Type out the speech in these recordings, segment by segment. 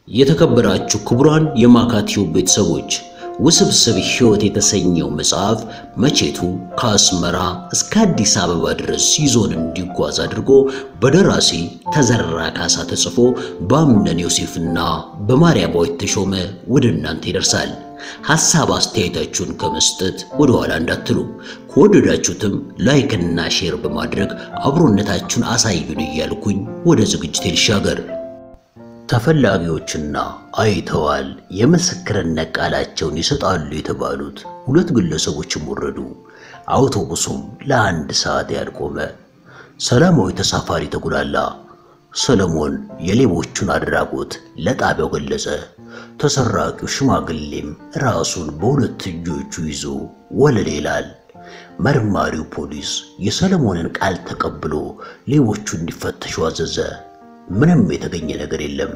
የተከበራችሁ ክቡራን የማካቲው ቤተሰቦች ውስብስብ ሕይወት የተሰኘው መጽሐፍ መቼቱ ከአስመራ እስከ አዲስ አበባ ድረስ ይዞን እንዲጓዝ አድርጎ በደራሲ ተዘራ ካሳ ተጽፎ በአምነን ዮሴፍና በማርያማዊት ተሾመ ወደ እናንተ ይደርሳል። ሐሳብ አስተያየታችሁን ከመስጠት ወደ ኋላ እንዳትሉ፣ ከወደዳችሁትም ላይክ እና ሼር በማድረግ አብሮነታችሁን አሳዩን እያልኩኝ ወደ ዝግጅቴ ልሻገር። ተፈላጊዎችና አይተዋል የምስክርነት ቃላቸውን ይሰጣሉ የተባሉት ሁለት ግለሰቦችም ወረዱ። አውቶቡሱም ለአንድ ሰዓት ያልቆመ። ሰላማዊ ተሳፋሪ ተጉላላ። ሰለሞን የሌቦቹን አድራጎት ለጣቢያው ገለጸ። ተሰራቂው ሽማግሌም ራሱን በሁለት እጆቹ ይዞ ወለል ይላል። መርማሪው ፖሊስ የሰለሞንን ቃል ተቀብሎ ሌቦቹ እንዲፈተሹ አዘዘ። ምንም የተገኘ ነገር የለም።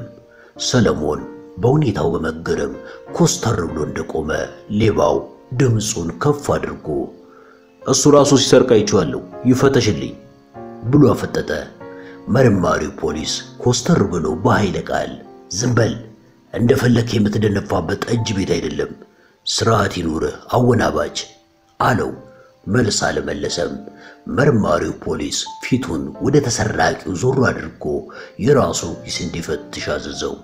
ሰለሞን በሁኔታው በመገረም ኮስተር ብሎ እንደቆመ ሌባው ድምጹን ከፍ አድርጎ እሱ ራሱ ሲሰርቅ አይቼዋለሁ ይፈተሽልኝ ብሎ አፈጠጠ። መርማሪው ፖሊስ ኮስተር ብሎ በኃይለ ቃል ዝም በል፣ እንደፈለክ የምትደነፋበት ጠጅ ቤት አይደለም፣ ስርዓት ይኑርህ አወናባጅ አለው። መልስ አልመለሰም። መርማሪው ፖሊስ ፊቱን ወደ ተሰራቂው ዞር አድርጎ የራሱን ኪስ እንዲፈትሽ አዘዘው።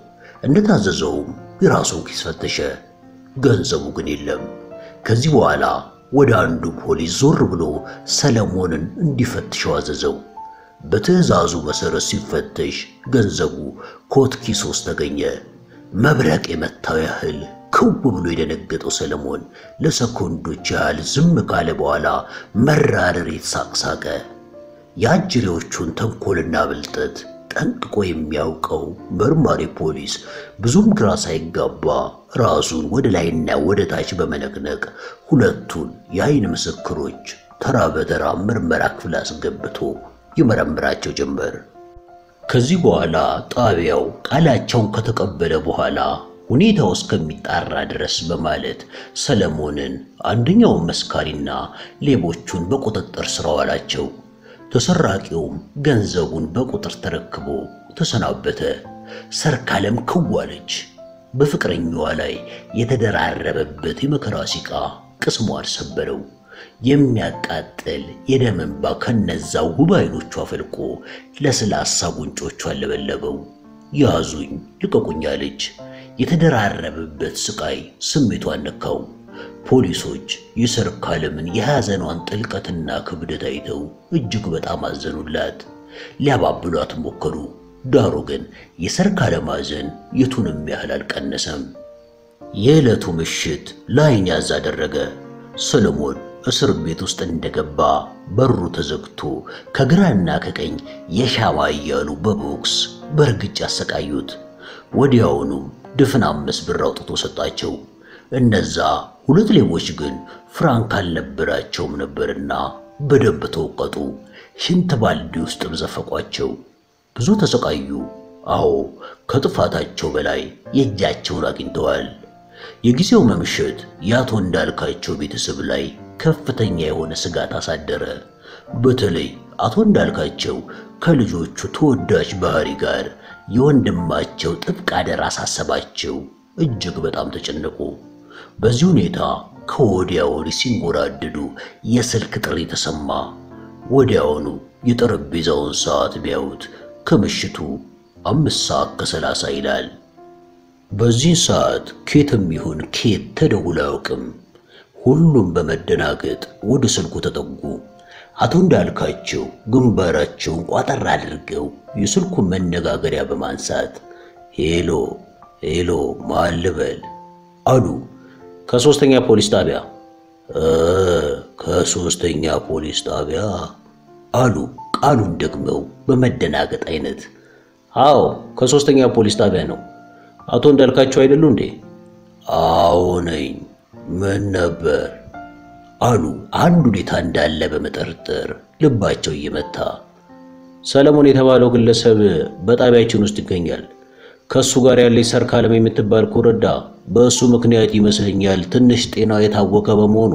እንደታዘዘውም የራሱን ኪስ ፈተሸ። ገንዘቡ ግን የለም። ከዚህ በኋላ ወደ አንዱ ፖሊስ ዞር ብሎ ሰለሞንን እንዲፈትሸው አዘዘው። በትዕዛዙ መሰረት ሲፈተሽ ገንዘቡ ኮት ኪስ ውስጥ ተገኘ። መብረቅ የመታው ያህል ክው ብሎ የደነገጠው ሰለሞን ለሰኮንዶች ያህል ዝም ካለ በኋላ መራር ሳቀ። የአጅሬዎቹን ተንኮልና ብልጠት ጠንቅቆ የሚያውቀው መርማሪ ፖሊስ ብዙም ግራ ሳይጋባ ራሱን ወደ ላይና ወደ ታች በመነቅነቅ ሁለቱን የአይን ምስክሮች ተራ በተራ ምርመራ ክፍል አስገብቶ ይመረምራቸው ጀመር። ከዚህ በኋላ ጣቢያው ቃላቸውን ከተቀበለ በኋላ ሁኔታው እስከሚጣራ ድረስ በማለት ሰለሞንን አንደኛውን መስካሪና ሌቦቹን በቁጥጥር ስር አዋላቸው። ተሰራቂውም ገንዘቡን በቁጥር ተረክቦ ተሰናበተ። ሰርካለም ክዋለች። በፍቅረኛዋ ላይ የተደራረበበት የመከራ ሲቃ ቅስሟን ሰበረው። የሚያቃጥል የደም እንባ ከነዛው ውብ አይኖቿ ፈልቆ ለስላሳ ጉንጮቿ ለበለበው። ያዙኝ ልቀቁኝ አለች። የተደራረበበት ስቃይ ስሜቷን ነካው። ፖሊሶች የሰርካለምን የሐዘኗን ጥልቀትና ክብደት አይተው እጅግ በጣም አዘኑላት። ሊያባብሏት ሞከሩ። ዳሩ ግን የሰርካለም ሐዘን የቱንም ያህል አልቀነሰም። የዕለቱ ምሽት ላይን ያዝ አደረገ። ሰለሞን እስር ቤት ውስጥ እንደገባ በሩ ተዘግቶ ከግራና ከቀኝ የሻማ እያሉ በቦክስ በርግጫ አሰቃዩት። ወዲያውኑ ድፍን 5 ብር አውጥቶ ሰጣቸው። እነዛ ሁለት ሌቦች ግን ፍራንክ አልነበራቸውም ነበርና በደንብ ተወቀጡ። ሽንት ባልዲ ውስጥ ዘፈቋቸው። ብዙ ተሰቃዩ። አዎ ከጥፋታቸው በላይ የእጃቸውን አግኝተዋል። የጊዜው መምሸት ያቶ እንዳልካቸው ቤተሰብ ላይ ከፍተኛ የሆነ ስጋት አሳደረ። በተለይ አቶ እንዳልካቸው ከልጆቹ ተወዳጅ ባህሪ ጋር የወንድማቸው ጥብቅ አደራ አሳሰባቸው። እጅግ በጣም ተጨነቁ። በዚህ ሁኔታ ከወዲያ ወዲህ ሲንጎራደዱ የስልክ ጥሪ ተሰማ። ወዲያውኑ የጠረጴዛውን ሰዓት ቢያዩት ከምሽቱ 5:30 ይላል። በዚህ ሰዓት ኬትም ይሁን ኬት ተደውሎ አያውቅም። ሁሉም በመደናገጥ ወደ ስልኩ ተጠጉ። አቶ እንዳልካቸው ግንባራቸውን ቋጠር አድርገው የስልኩን መነጋገሪያ በማንሳት ሄሎ ሄሎ ማን ልበል አሉ። ከሶስተኛ ፖሊስ ጣቢያ። ከሶስተኛ ፖሊስ ጣቢያ አሉ ቃሉን ደግመው በመደናገጥ አይነት። አዎ ከሶስተኛ ፖሊስ ጣቢያ ነው። አቶ እንዳልካቸው አይደሉ እንዴ? አዎ ነኝ። ምን ነበር አሉ አንዱ ሁኔታ እንዳለ በመጠርጠር ልባቸው እየመታ። ሰለሞን የተባለው ግለሰብ በጣቢያችን ውስጥ ይገኛል። ከሱ ጋር ያለች ሰርካለም የምትባል ኮረዳ በእሱ ምክንያት ይመስለኛል ትንሽ ጤናው የታወቀ በመሆኑ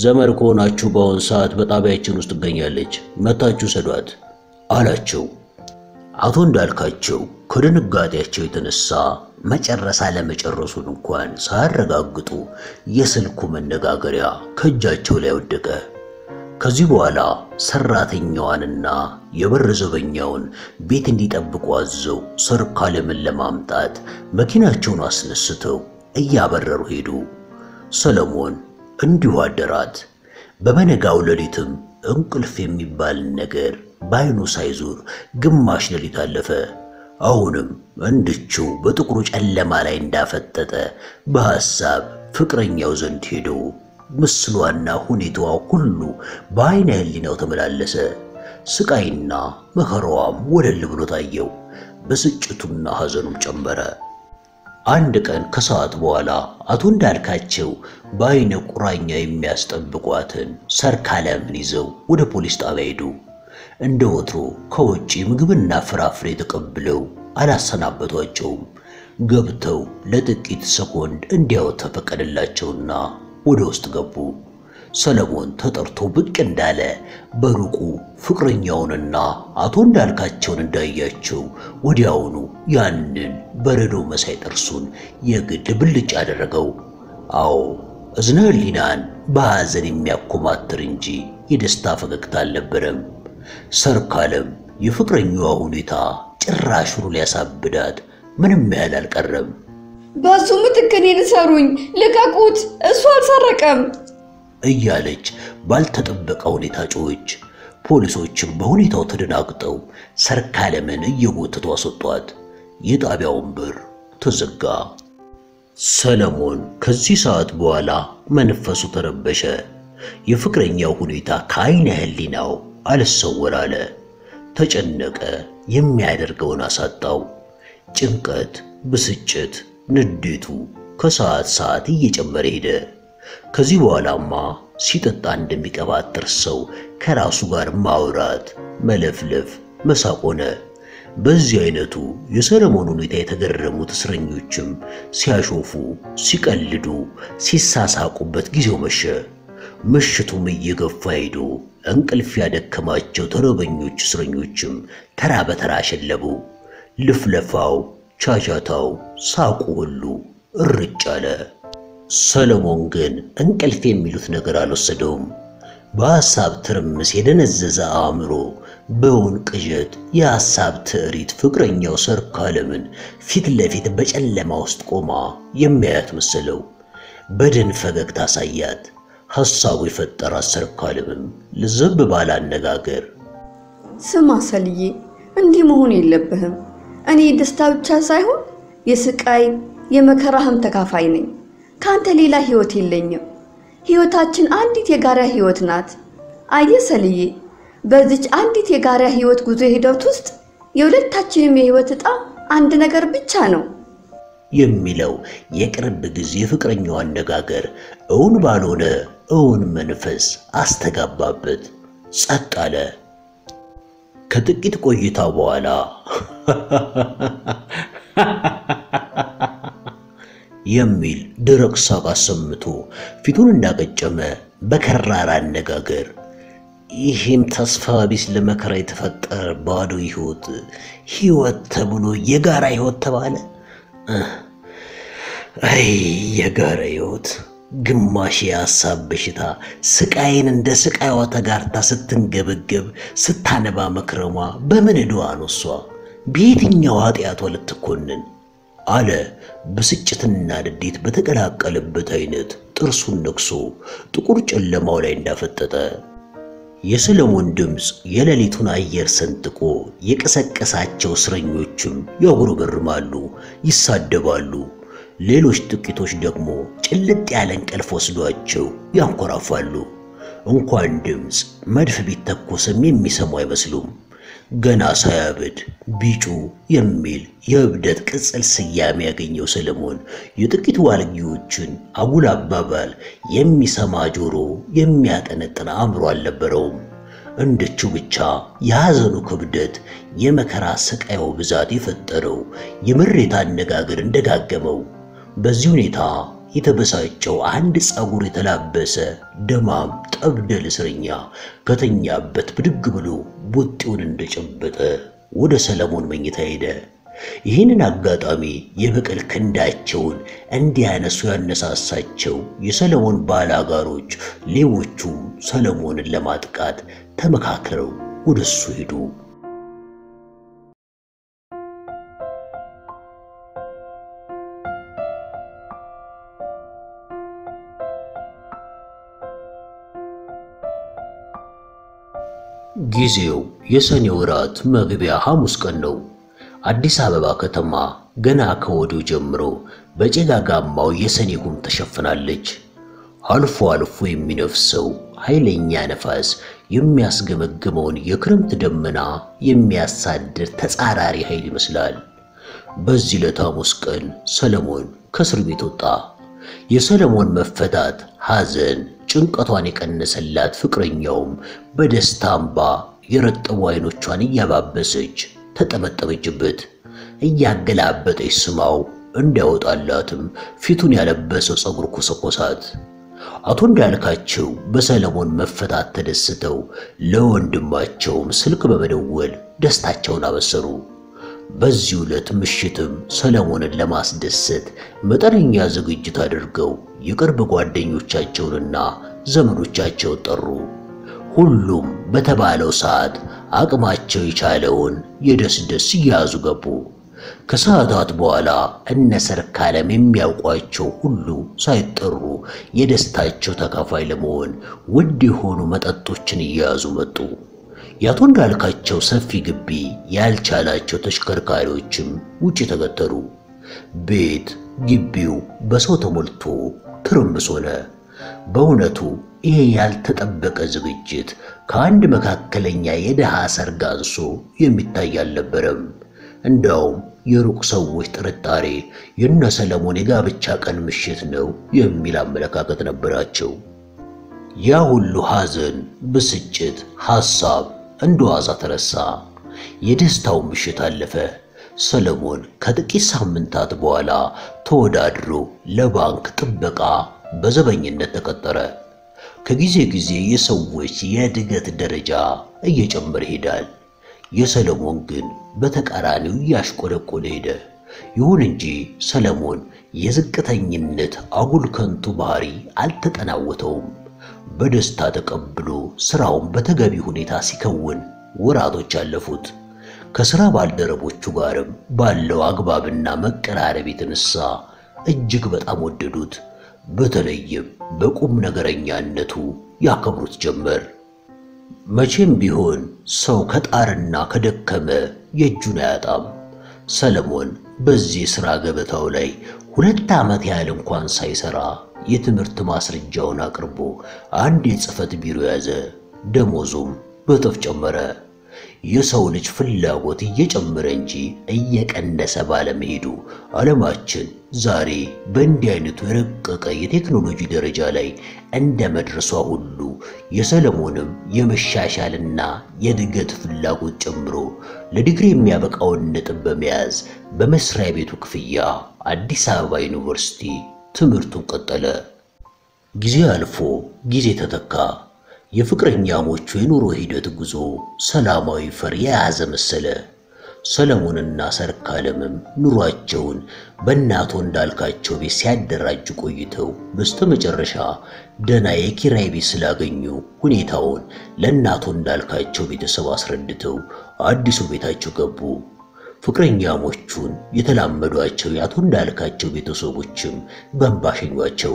ዘመድ ከሆናችሁ በአሁን ሰዓት በጣቢያችን ውስጥ ትገኛለች፣ መታችሁ ሰዷት አላቸው። አቶ እንዳልካቸው ከድንጋጤያቸው የተነሳ መጨረሻ ለመጨረሱን እንኳን ሳያረጋግጡ የስልኩ መነጋገሪያ ከእጃቸው ላይ ወደቀ። ከዚህ በኋላ ሰራተኛዋንና የበር ዘበኛውን ቤት እንዲጠብቁ አዘው ሰርካለምን ለማምጣት መኪናቸውን አስነስተው እያበረሩ ሄዱ። ሰለሞን እንዲሁ አደራት። በመነጋው ሌሊትም እንቅልፍ የሚባል ነገር ባይኑ ሳይዞር ግማሽ ሌሊት አለፈ። አሁንም እንድችው በጥቁሩ ጨለማ ላይ እንዳፈጠጠ በሐሳብ ፍቅረኛው ዘንድ ሄዶ ምስሏና ሁኔታዋ ሁሉ በአይነ ህሊናው ተመላለሰ። ስቃይና መከራዋም ወለል ብሎ ታየው። ብስጭቱና ሐዘኑም ጨመረ። አንድ ቀን ከሰዓት በኋላ አቶ እንዳልካቸው በአይነ ቁራኛ የሚያስጠብቋትን ሰርካለምን ይዘው ወደ ፖሊስ ጣቢያ ሄዱ። እንደ ወትሮ ከውጪ ምግብና ፍራፍሬ ተቀብለው አላሰናበቷቸውም። ገብተው ለጥቂት ሰኮንድ እንዲያው ተፈቀደላቸውና ወደ ውስጥ ገቡ። ሰለሞን ተጠርቶ ብቅ እንዳለ በሩቁ ፍቅረኛውንና አቶ እንዳልካቸውን እንዳያቸው ወዲያውኑ ያንን በረዶ መሳይ ጥርሱን የግድ ብልጭ አደረገው። አዎ እዝነ ህሊናን በሐዘን የሚያኮማትር እንጂ የደስታ ፈገግታ አልነበረም። ሰርካለም የፍቅረኛዋ ሁኔታ ጭራሹን ሊያሳብዳት ምንም ያህል አልቀረም። በሱ ምትክ እኔን ሰሩኝ፣ ልቀቁት፣ እሱ አልሰረቀም እያለች ባልተጠበቀ ሁኔታ ጮኸች። ፖሊሶችም በሁኔታው ተደናግጠው ሰርካለምን እየጎተቱ አስወጧት። የጣቢያውን በር ተዘጋ። ሰለሞን ከዚህ ሰዓት በኋላ መንፈሱ ተረበሸ። የፍቅረኛው ሁኔታ ከአይነ ህሊናው አልሰወር አለ። ተጨነቀ። የሚያደርገውን አሳጣው። ጭንቀት፣ ብስጭት፣ ንዴቱ ከሰዓት ሰዓት እየጨመረ ሄደ። ከዚህ በኋላማ ሲጠጣ እንደሚቀባጥር ሰው ከራሱ ጋር ማውራት፣ መለፍለፍ፣ መሳቅ ሆነ። በዚህ አይነቱ የሰለሞን ሁኔታ የተገረሙት እስረኞችም ሲያሾፉ፣ ሲቀልዱ፣ ሲሳሳቁበት ጊዜው መሸ። ምሽቱም እየገፋ ሄዶ እንቅልፍ ያደከማቸው ተረበኞች እስረኞችም ተራ በተራ ሸለቡ። ልፍለፋው፣ ቻቻታው፣ ሳቁ ሁሉ እርጭ አለ። ሰለሞን ግን እንቅልፍ የሚሉት ነገር አልወሰደውም። በሐሳብ ትርምስ የደነዘዘ አእምሮ በውን ቅዠት የሐሳብ ትዕሪት ፍቅረኛው ሰርካለምን ፊት ለፊት በጨለማ ውስጥ ቆማ የሚያያት መሰለው። በድን ፈገግታ አሳያት። ሐሳቡ የፈጠራት ሰርካለምም ልዘብ ባለ አነጋገር ስማ ሰልዬ፣ እንዲህ መሆን የለብህም። እኔ ደስታ ብቻ ሳይሆን የስቃይ የመከራህም ተካፋይ ነኝ። ካንተ ሌላ ህይወት የለኝም። ህይወታችን አንዲት የጋራ ህይወት ናት። አየህ ሰልዬ፣ በዚች አንዲት የጋራ ህይወት ጉዞ ሂደት ውስጥ የሁለታችንም የህይወት ዕጣ አንድ ነገር ብቻ ነው የሚለው የቅርብ ጊዜ ፍቅረኛው አነጋገር እውን ባልሆነ እውን መንፈስ አስተጋባበት። ጸጥ አለ። ከጥቂት ቆይታ በኋላ የሚል ደረቅ ሳቅ አሰምቶ ፊቱን እንዳቀጨመ በከራራ አነጋገር ይህም ተስፋ ቢስ ለመከራ የተፈጠረ ባዶ ህይወት ተብሎ የጋራ ህይወት ተባለ። አይ የጋራ ህይወት! ግማሽ የሐሳብ በሽታ ስቃይን እንደ ስቃይዋ ተጋርታ ስትንገበገብ ስታነባ መክረሟ በምን ዕድዋ ነው እሷ? በየትኛው ኃጢአቷ ልትኮንን? አለ ብስጭትና ንዴት በተቀላቀለበት አይነት ጥርሱን ነክሶ ጥቁር ጨለማው ላይ እንዳፈጠጠ። የሰለሞን ድምፅ የሌሊቱን አየር ሰንጥቆ የቀሰቀሳቸው እስረኞችም ያጉረመርማሉ፣ ይሳደባሉ። ሌሎች ጥቂቶች ደግሞ ጭልጥ ያለ እንቅልፍ ወስዷቸው ያንኮራፋሉ። እንኳን ድምፅ መድፍ ቢተኮስም የሚሰሙ አይመስሉም። ገና ሳያብድ ቢጩ የሚል የእብደት ቅጽል ስያሜ ያገኘው ሰለሞን የጥቂት ዋልጊዎችን አጉል አባባል የሚሰማ ጆሮ የሚያጠነጥን አእምሮ አልነበረውም። እንደችው ብቻ የሐዘኑ ክብደት የመከራ ስቃዩ ብዛት የፈጠረው የምሬት አነጋገር እንደጋገመው። በዚህ ሁኔታ የተበሳጨው አንድ ጸጉር የተላበሰ ደማም ጠብደል እስረኛ ከተኛበት ብድግ ብሎ ቡጢውን እንደጨበጠ ወደ ሰለሞን መኝታ ሄደ። ይህንን አጋጣሚ የበቀል ክንዳቸውን እንዲያነሱ ያነሳሳቸው የሰለሞን ባላጋሮች ሌቦቹም ሰለሞንን ለማጥቃት ተመካክረው ወደሱ ሄዱ። ጊዜው የሰኔ ወራት መግቢያ ሐሙስ ቀን ነው። አዲስ አበባ ከተማ ገና ከወዲሁ ጀምሮ በጭጋጋማው የሰኔ ጉም ተሸፍናለች። አልፎ አልፎ የሚነፍሰው ኃይለኛ ነፋስ የሚያስገመግመውን የክረምት ደመና የሚያሳድር ተጻራሪ ኃይል ይመስላል። በዚህ ዕለት ሐሙስ ቀን ሰለሞን ከእስር ቤት ወጣ። የሰለሞን መፈታት ሐዘን ጭንቀቷን የቀነሰላት ፍቅረኛውም በደስታ እንባ የረጠቡ አይኖቿን እያባበሰች ተጠመጠመችበት። እያገላበጠች ስማው እንዳይወጣላትም ፊቱን ያለበሰው ጸጉር ኮሰኮሳት። አቶ እንዳልካቸው በሰለሞን መፈታት ተደስተው ለወንድማቸውም ስልክ በመደወል ደስታቸውን አበሰሩ። በዚህ ዕለት ምሽትም ሰለሞንን ለማስደሰት መጠነኛ ዝግጅት አድርገው የቅርብ ጓደኞቻቸውንና ዘመዶቻቸውን ጠሩ። ሁሉም በተባለው ሰዓት አቅማቸው የቻለውን የደስደስ እያያዙ ገቡ። ከሰዓታት በኋላ እነ ሰርካለም የሚያውቋቸው ሁሉ ሳይጠሩ የደስታቸው ተካፋይ ለመሆን ውድ የሆኑ መጠጦችን እየያዙ መጡ። የአቶ እንዳልካቸው ሰፊ ግቢ ያልቻላቸው ተሽከርካሪዎችም ውጪ ተገተሩ። ቤት ግቢው በሰው ተሞልቶ ትርምስ ሆነ። በእውነቱ ይሄ ያልተጠበቀ ዝግጅት ከአንድ መካከለኛ የደሃ ሰርግ አንሶ የሚታይ አልነበረም። እንደውም የሩቅ ሰዎች ጥርጣሬ የነ ሰለሞን የጋብቻ ቀን ምሽት ነው የሚል አመለካከት ነበራቸው። ያ ሁሉ ሐዘን፣ ብስጭት፣ ሐሳብ እንደዋዛ ተረሳ። የደስታው ምሽት አለፈ። ሰለሞን ከጥቂት ሳምንታት በኋላ ተወዳድሮ ለባንክ ጥበቃ በዘበኝነት ተቀጠረ። ከጊዜ ጊዜ የሰዎች የእድገት ደረጃ እየጨመረ ሄዳል። የሰለሞን ግን በተቃራኒው ያሽቆለቆለ ሄደ። ይሁን እንጂ ሰለሞን የዝቅተኝነት አጉል ከንቱ ባህሪ አልተጠናወተውም። በደስታ ተቀብሎ ስራውን በተገቢ ሁኔታ ሲከውን ወራቶች አለፉት። ከሥራ ባልደረቦቹ ጋርም ባለው አግባብና መቀራረብ የተነሳ እጅግ በጣም ወደዱት። በተለይም በቁም ነገረኛነቱ ያከብሩት ጀመር። መቼም ቢሆን ሰው ከጣርና ከደከመ የእጁን አያጣም። ሰለሞን በዚህ ሥራ ገበታው ላይ 2 ዓመት ያህል እንኳን ሳይሰራ የትምህርት ማስረጃውን አቅርቦ አንድ የጽህፈት ቢሮ ያዘ። ደሞዙም በእጥፍ ጨመረ። የሰው ልጅ ፍላጎት እየጨመረ እንጂ እየቀነሰ ባለመሄዱ ዓለማችን ዛሬ በእንዲህ አይነቱ የረቀቀ የቴክኖሎጂ ደረጃ ላይ እንደ መድረሷ ሁሉ የሰለሞንም የመሻሻልና የእድገት ፍላጎት ጨምሮ ለዲግሪ የሚያበቃውን ነጥብ በመያዝ በመስሪያ ቤቱ ክፍያ አዲስ አበባ ዩኒቨርሲቲ ትምህርቱን ቀጠለ። ጊዜ አልፎ ጊዜ ተተካ። የፍቅረኛሞቹ የኑሮ ሂደት ጉዞ ሰላማዊ ፈር የያዘ መሰለ። ሰለሞንና ሰርካለምም ኑሯቸውን በእናቶ እንዳልካቸው ቤት ሲያደራጁ ቆይተው በስተመጨረሻ ደና የኪራይ ቤት ስላገኙ ሁኔታውን ለእናቶ እንዳልካቸው ቤተሰብ አስረድተው አዲሱ ቤታቸው ገቡ። ፍቅረኛሞቹን የተላመዷቸው የአቶ እንዳልካቸው ቤተሰቦችም በእንባ ሸኟቸው።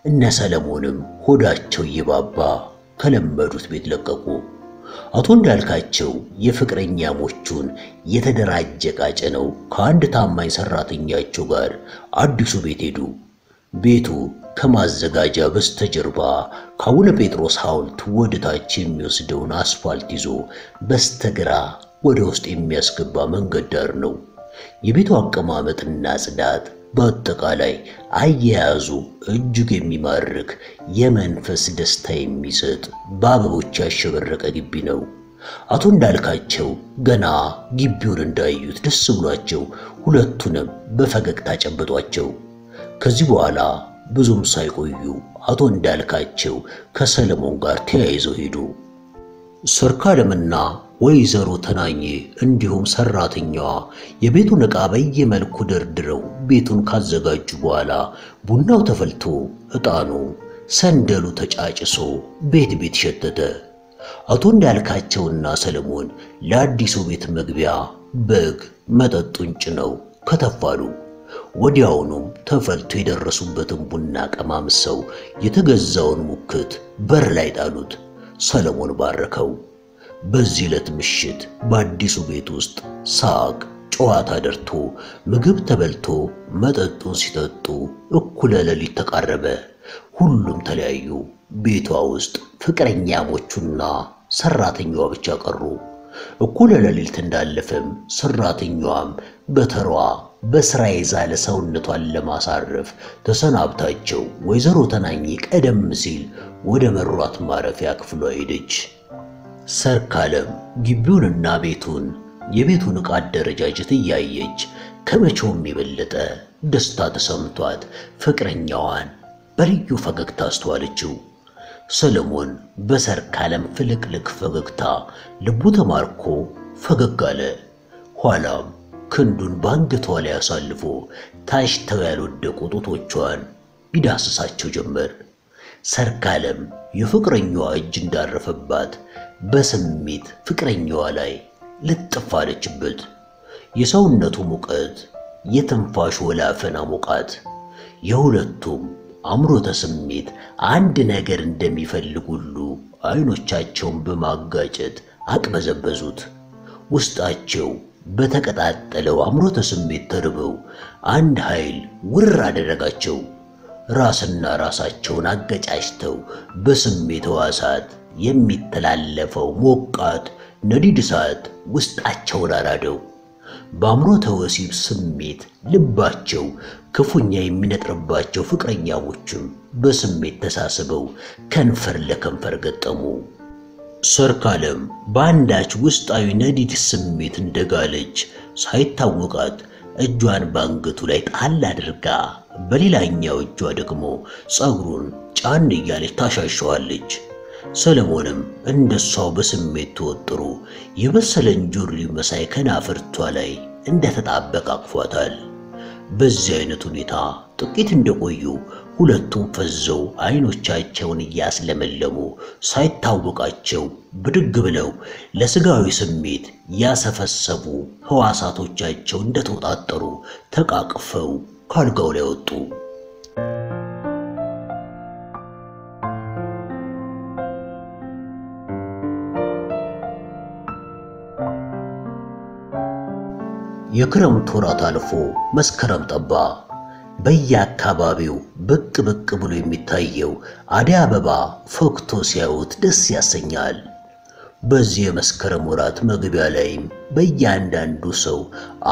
እነ ሰለሞንም ሆዳቸው እየባባ ከለመዱት ቤት ለቀቁ። አቶ እንዳልካቸው የፍቅረኛሞቹን የተደራጀ ቃጭነው ከአንድ ታማኝ ሰራተኛቸው ጋር አዲሱ ቤት ሄዱ። ቤቱ ከማዘጋጃ በስተጀርባ ከአቡነ ጴጥሮስ ሐውልት ወደ ታች የሚወስደውን አስፋልት ይዞ በስተግራ ወደ ውስጥ የሚያስገባ መንገድ ዳር ነው። የቤቱ አቀማመጥና ጽዳት በአጠቃላይ አያያዙ እጅግ የሚማርክ የመንፈስ ደስታ የሚሰጥ በአበቦች ያሸበረቀ ግቢ ነው። አቶ እንዳልካቸው ገና ግቢውን እንዳዩት ደስ ብሏቸው ሁለቱንም በፈገግታ ጨበጧቸው። ከዚህ በኋላ ብዙም ሳይቆዩ አቶ እንዳልካቸው ከሰለሞን ጋር ተያይዘው ሄዱ። ሰርካለምና ወይዘሮ ተናኘ እንዲሁም ሰራተኛዋ የቤቱን ዕቃ በየመልኩ ደርድረው ቤቱን ካዘጋጁ በኋላ ቡናው ተፈልቶ ዕጣኑ ሰንደሉ ተጫጭሶ ቤት ሸተተ። አቶ እንዳልካቸውና ሰለሞን ለአዲሱ ቤት መግቢያ በግ መጠጡን ጭነው ከተፋሉ። ወዲያውኑም ተፈልቶ የደረሱበትን ቡና ቀማምሰው የተገዛውን ሙክት በር ላይ ጣሉት። ሰለሞን ባረከው። በዚህ ዕለት ምሽት በአዲሱ ቤት ውስጥ ሳቅ ጨዋታ ደርቶ ምግብ ተበልቶ መጠጡን ሲጠጡ እኩለ ሌሊት ተቃረበ። ሁሉም ተለያዩ። ቤቷ ውስጥ ፍቅረኛሞቹና ሰራተኛዋ ብቻ ቀሩ። እኩለ ሌሊት እንዳለፈም ሰራተኛዋም በተሯ በስራ የዛለ ሰውነቷን ለማሳረፍ ተሰናብታቸው ወይዘሮ ተናኘ ቀደም ሲል ወደ መሯት ማረፊያ ክፍሏ ሄደች። ሰርካለም ግቢውንና የቤቱን ዕቃ አደረጃጀት እያየች ከመቼውም የበለጠ ደስታ ተሰምቷት ፍቅረኛዋን በልዩ ፈገግታ አስተዋለችው። ሰለሞን በሰርካለም ፍልቅልቅ ፈገግታ ልቡ ተማርኮ ፈገግ አለ። ኋላም ክንዱን ባንገቷ ላይ አሳልፎ ታሽተው ያልወደቁ ጡቶቿን ይዳስሳቸው ጀመር። ሰርካለም የፍቅረኛዋ እጅ እንዳረፈባት በስሜት ፍቅረኛዋ ላይ ልጥፍ አለችበት። የሰውነቱ ሙቀት የትንፋሽ ወላፈን አሞቃት። የሁለቱም አምሮተ ስሜት አንድ ነገር እንደሚፈልጉ ሁሉ አይኖቻቸውን በማጋጨት አቅበዘበዙት። ውስጣቸው በተቀጣጠለው አምሮተ ስሜት ተርበው አንድ ኃይል ውር አደረጋቸው። ራስና ራሳቸውን አገጫጭተው በስሜት ሕዋሳት የሚተላለፈው ሞቃት ነዲድ እሳት ውስጣቸውን አራደው። በአምሮተ ወሲብ ስሜት ልባቸው ክፉኛ የሚነጥርባቸው ፍቅረኛሞችም በስሜት ተሳስበው ከንፈር ለከንፈር ገጠሙ። ሰርካለም በአንዳች ውስጣዊ ነዲድ ስሜት እንደጋለች ሳይታወቃት እጇን ባንገቱ ላይ ጣል አድርጋ በሌላኛው እጇ ደግሞ ጸጉሩን ጫን እያለች ታሻሸዋለች። ሰለሞንም እንደሷው በስሜት ተወጥሮ የበሰለ እንጆሪ መሳይ ከናፍርቷ ላይ እንደተጣበቀ አቅፏታል። በዚህ አይነት ሁኔታ ጥቂት እንደቆዩ ሁለቱም ፈዘው አይኖቻቸውን እያስለመለሙ ሳይታወቃቸው ብድግ ብለው ለስጋዊ ስሜት ያሰፈሰቡ ሕዋሳቶቻቸው እንደተወጣጠሩ ተቃቅፈው ካልጋው ላይ ወጡ። የክረምት ወራት አልፎ መስከረም ጠባ። በየአካባቢው ብቅ ብሎ የሚታየው አደይ አበባ ፈክቶ ሲያዩት ደስ ያሰኛል። በዚህ የመስከረም ወራት መግቢያ ላይም በእያንዳንዱ ሰው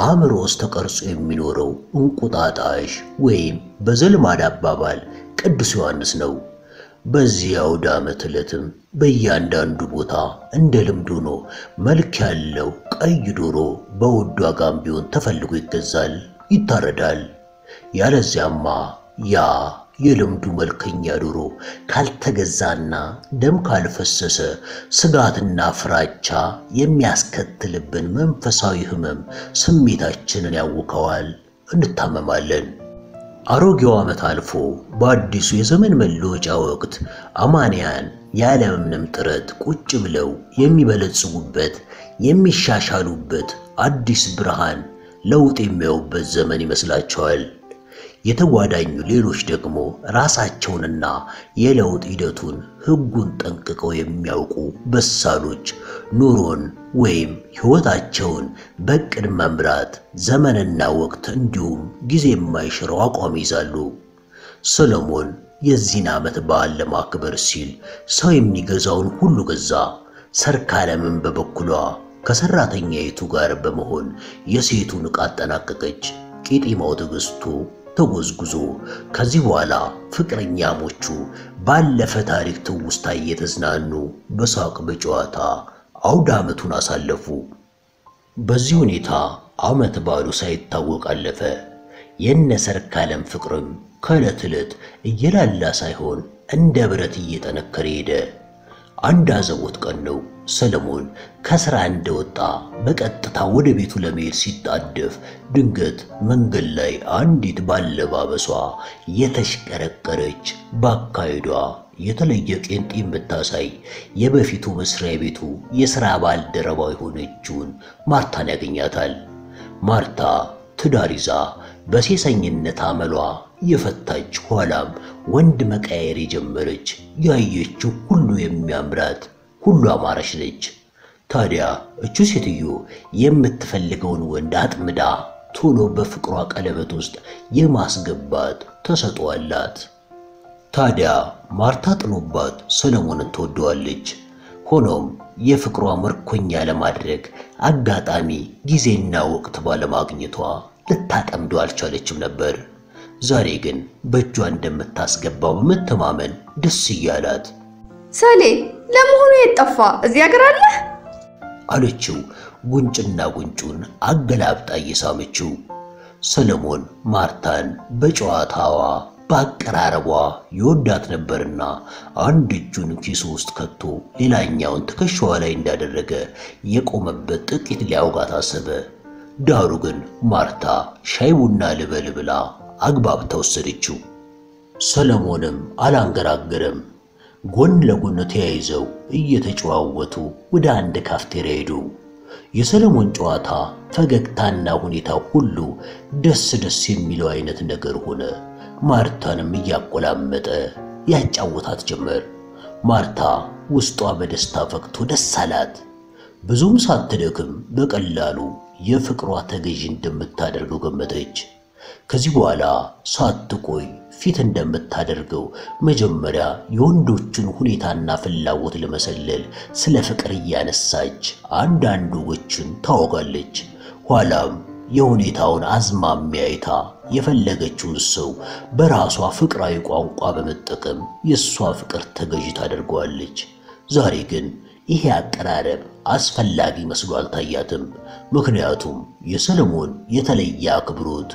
አእምሮ ውስጥ ተቀርጾ የሚኖረው እንቁጣጣሽ ወይም በዘልማድ አባባል ቅዱስ ዮሐንስ ነው። በዚህ አውደ ዓመት ዕለትም በእያንዳንዱ ቦታ እንደ ልምድ ሆኖ መልክ ያለው ቀይ ዶሮ በውድ ዋጋም ቢሆን ተፈልጎ ይገዛል፣ ይታረዳል። ያለዚያማ ያ የልምዱ መልከኛ ዶሮ ካልተገዛና ደም ካልፈሰሰ ስጋትና ፍራቻ የሚያስከትልብን መንፈሳዊ ህመም ስሜታችንን ያውከዋል፣ እንታመማለን። አሮጌው ዓመት አልፎ በአዲሱ የዘመን መለወጫ ወቅት አማንያን ያለምንም ጥረት ቁጭ ብለው የሚበለጽጉበት የሚሻሻሉበት አዲስ ብርሃን ለውጥ የሚያዩበት ዘመን ይመስላቸዋል። የተጓዳኙ ሌሎች ደግሞ ራሳቸውንና የለውጥ ሂደቱን ህጉን ጠንቅቀው የሚያውቁ በሳሎች ኑሮን ወይም ህይወታቸውን በቅድ መምራት ዘመንና ወቅት እንዲሁም ጊዜ የማይሽረው አቋም ይዛሉ። ሰለሞን የዚህን ዓመት በዓል ለማክበር ሲል ሰው የሚገዛውን ሁሉ ገዛ። ሰርካለምን በበኩሏ ከሰራተኛይቱ ጋር በመሆን የሴቱን ዕቃ አጠናቀቀች። ቄጤማው ተገዝቶ ተጎዝጉዞ ከዚህ በኋላ ፍቅረኛሞቹ ባለፈ ታሪክ ትውስታ እየተዝናኑ በሳቅ በጨዋታ አውደ ዓመቱን አሳለፉ። በዚህ ሁኔታ ዓመት በዓሉ ሳይታወቅ አለፈ። የነ ሰርካለም ፍቅርም ከዕለት ዕለት እየላላ ሳይሆን እንደ ብረት እየጠነከረ ሄደ። አንድ አዘቦት ቀን ነው። ሰለሞን ከስራ እንደወጣ በቀጥታ ወደ ቤቱ ለመሄድ ሲጣደፍ ድንገት መንገድ ላይ አንዲት ባለባበሷ የተሽቀረቀረች ባካይዷ የተለየ ቄንጥ የምታሳይ የበፊቱ መስሪያ ቤቱ የሥራ ባልደረባው የሆነችውን ማርታን ያገኛታል። ማርታ ትዳር ይዛ በሴሰኝነት አመሏ የፈታች ኋላም ወንድ መቀየር የጀመረች ያየችው ሁሉ የሚያምራት ሁሉ አማራሽ ነች። ታዲያ እቹ ሴትዮ የምትፈልገውን ወንድ አጥምዳ ቶሎ በፍቅሯ ቀለበት ውስጥ የማስገባት ተሰጥኦ አላት። ታዲያ ማርታ ጥሎባት ሰለሞንን ትወደዋለች። ሆኖም የፍቅሯ ምርኮኛ ለማድረግ አጋጣሚ ጊዜና ወቅት ባለማግኘቷ ልታጠምደው አልቻለችም ነበር። ዛሬ ግን በእጇ እንደምታስገባው በመተማመን ደስ እያላት ሰሌ ለመሆኑ የጠፋ እዚህ ሀገር አለ አለችው። ጉንጭና ጉንጩን አገላብጣ እየሳመችው። ሰለሞን ማርታን በጨዋታዋ በአቀራረቧ ይወዳት ነበርና አንድ እጁን ኪሱ ውስጥ ከቶ ሌላኛውን ትከሻዋ ላይ እንዳደረገ የቆመበት ጥቂት ሊያውጋት አሰበ። ዳሩ ግን ማርታ ሻይ ቡና ልበል ብላ አግባብታ ወሰደችው። ሰለሞንም አላንገራገረም። ጎን ለጎን ተያይዘው እየተጨዋወቱ ወደ አንድ ካፍቴሪያ ሄዱ። የሰለሞን ጨዋታ ፈገግታና ሁኔታ ሁሉ ደስ የሚለው አይነት ነገር ሆነ። ማርታንም እያቆላመጠ ያጫወታት ጀመር። ማርታ ውስጧ በደስታ ፈክቶ ደስ አላት። ብዙም ሳትደክም በቀላሉ የፍቅሯ ተገዥ እንደምታደርገው ገመተች። ከዚህ በኋላ ሳትቆይ ፊት እንደምታደርገው መጀመሪያ የወንዶቹን ሁኔታና ፍላጎት ለመሰለል ስለ ፍቅር እያነሳች አንዳንድ ወጎችን ታወጋለች። ኋላም የሁኔታውን አዝማሚያ አይታ የፈለገችውን ሰው በራሷ ፍቅራዊ ቋንቋ በመጠቀም የሷ ፍቅር ተገዥ ታደርገዋለች። ዛሬ ግን ይሄ አቀራረብ አስፈላጊ መስሎ አልታያትም። ምክንያቱም የሰለሞን የተለየ አክብሮት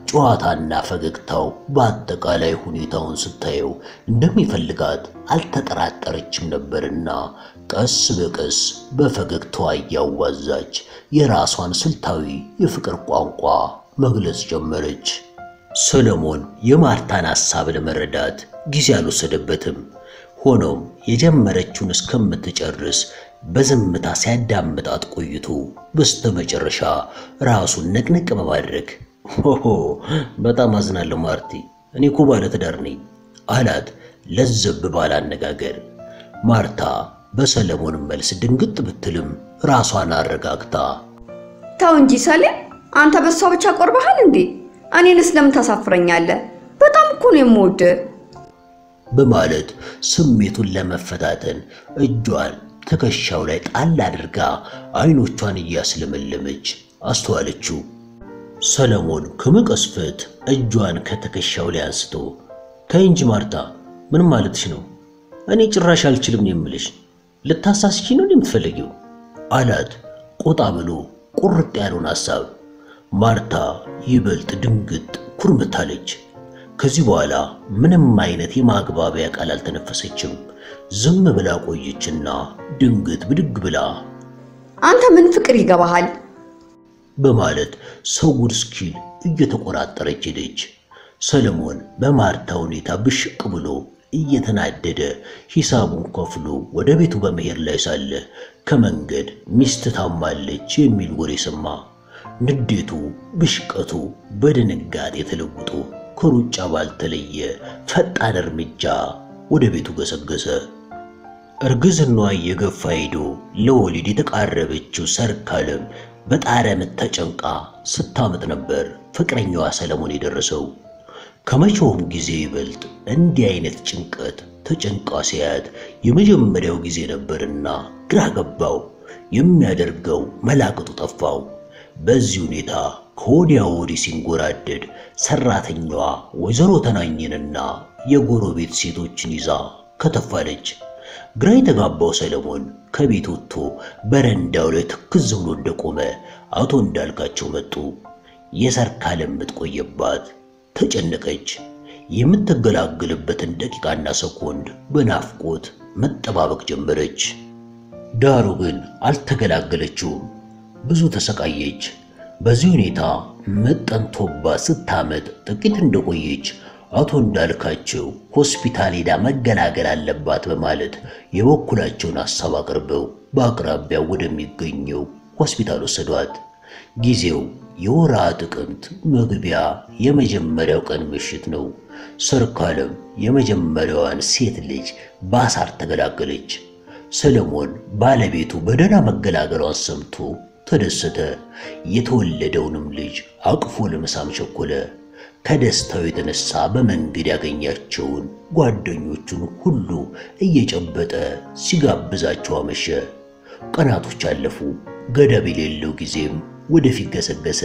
ጨዋታና ፈገግታው በአጠቃላይ ሁኔታውን ስታየው እንደሚፈልጋት አልተጠራጠረችም ነበርና ቀስ በቀስ በፈገግታዋ እያዋዛች የራሷን ስልታዊ የፍቅር ቋንቋ መግለጽ ጀመረች። ሰለሞን የማርታን ሐሳብ ለመረዳት ጊዜ አልወሰደበትም። ሆኖም የጀመረችውን እስከምትጨርስ በዝምታ ሲያዳምጣት ቆይቶ በስተመጨረሻ ራሱን ነቅነቅ በማድረግ በጣም አዝናለሁ ማርቲ፣ እኔ እኮ ባለ ትዳር ነኝ አላት ለዘብ ባለ አነጋገር። ማርታ በሰለሞን መልስ ድንግጥ ብትልም ራሷን አረጋግታ ተው እንጂ ሰሌ፣ አንተ በሷ ብቻ ቆርበሃል እንዴ? እኔንስ ለምን ታሳፍረኛለህ? በጣም እኮ ነው የምወድህ በማለት ስሜቱን ለመፈታተን እጇን ትከሻው ላይ ጣል አድርጋ አይኖቿን እያስለመለመች አስተዋለችው። ሰለሞን ከመቀስፈት እጇን ከትከሻው ላይ አንስቶ ተይ እንጂ ማርታ፣ ምን ማለትሽ ነው? እኔ ጭራሽ አልችልም የምልሽ፣ ልታሳስቺ ነው የምትፈልጊው አላት ቆጣ ብሎ ቁርጥ ያለውን ሐሳብ። ማርታ ይበልጥ ድንግጥ ኩርምታለች። ከዚህ በኋላ ምንም አይነት የማግባቢያ ቃል አልተነፈሰችም። ዝም ብላ ቆየችና ድንግጥ ብድግ ብላ አንተ ምን ፍቅር ይገባሃል በማለት ሰው ጉድ እስኪል እየተቆራጠረች ሄደች። ሰለሞን በማርታ ሁኔታ ብሽቅ ብሎ እየተናደደ ሂሳቡን ከፍሎ ወደ ቤቱ በመሄድ ላይ ሳለ ከመንገድ ሚስት ታማለች የሚል ወሬ ሰማ። ንዴቱ ብሽቀቱ በድንጋጤ ተለውጦ ከሩጫ ባልተለየ ፈጣን እርምጃ ወደ ቤቱ ገሰገሰ። እርግዝናዋ እየገፋ ሄዶ ለወሊድ የተቃረበችው ሰርካለም በጣረ ምት ተጨንቃ ስታመጥ ነበር ፍቅረኛዋ ሰለሞን የደረሰው። ከመቼውም ጊዜ ይበልጥ እንዲህ አይነት ጭንቀት ተጨንቃ ሲያት የመጀመሪያው ጊዜ ነበርና ግራ ገባው። የሚያደርገው መላቅጡ ጠፋው። በዚህ ሁኔታ ከወዲያ ወዲህ ሲንጎራደድ ሰራተኛዋ ወይዘሮ ተናኘንና የጎረቤት ሴቶችን ይዛ ከተፋለች። ግራ የተጋባው ሰለሞን ከቤት ወጥቶ በረንዳው ላይ ትክዝ ብሎ እንደቆመ አቶ እንዳልካቸው መጡ። የሰርካለም ምጥ ቆየባት፣ ተጨነቀች። የምትገላገልበትን ደቂቃና ሰኮንድ በናፍቆት መጠባበቅ ጀመረች። ዳሩ ግን አልተገላገለችውም። ብዙ ተሰቃየች። በዚህ ሁኔታ መጠንቶባት ስታመጥ ጥቂት እንደቆየች አቶ እንዳልካቸው ሆስፒታል ሄዳ መገላገል አለባት በማለት የበኩላቸውን ሐሳብ አቅርበው በአቅራቢያው ወደሚገኘው ሆስፒታል ወሰዷት። ጊዜው የወርሃ ጥቅምት መግቢያ የመጀመሪያው ቀን ምሽት ነው። ሰርካለም የመጀመሪያዋን ሴት ልጅ በአሳር ተገላገለች። ሰለሞን ባለቤቱ በደህና መገላገሏን ሰምቶ ተደሰተ። የተወለደውንም ልጅ አቅፎ ለመሳም ቸኮለ። ከደስታው የተነሳ በመንገድ ያገኛቸውን ጓደኞቹን ሁሉ እየጨበጠ ሲጋብዛቸው አመሸ። ቀናቶች አለፉ። ገደብ የሌለው ጊዜም ወደፊት ገሰገሰ።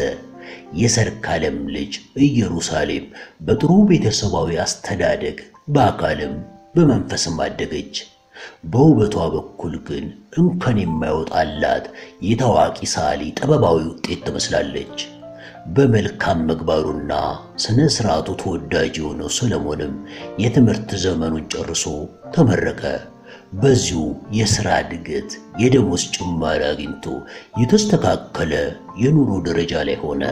የሰርካለም ልጅ ኢየሩሳሌም በጥሩ ቤተሰባዊ አስተዳደግ በአካልም በመንፈስም አደገች። በውበቷ በኩል ግን እንከን የማይወጣላት የታዋቂ ሰዓሊ ጥበባዊ ውጤት ትመስላለች። በመልካም ምግባሩና ስነ ስርዓቱ ተወዳጅ የሆነው ሰለሞንም የትምህርት ዘመኑን ጨርሶ ተመረቀ። በዚሁ የሥራ እድገት የደሞዝ ጭማሪ አግኝቶ የተስተካከለ የኑሮ ደረጃ ላይ ሆነ።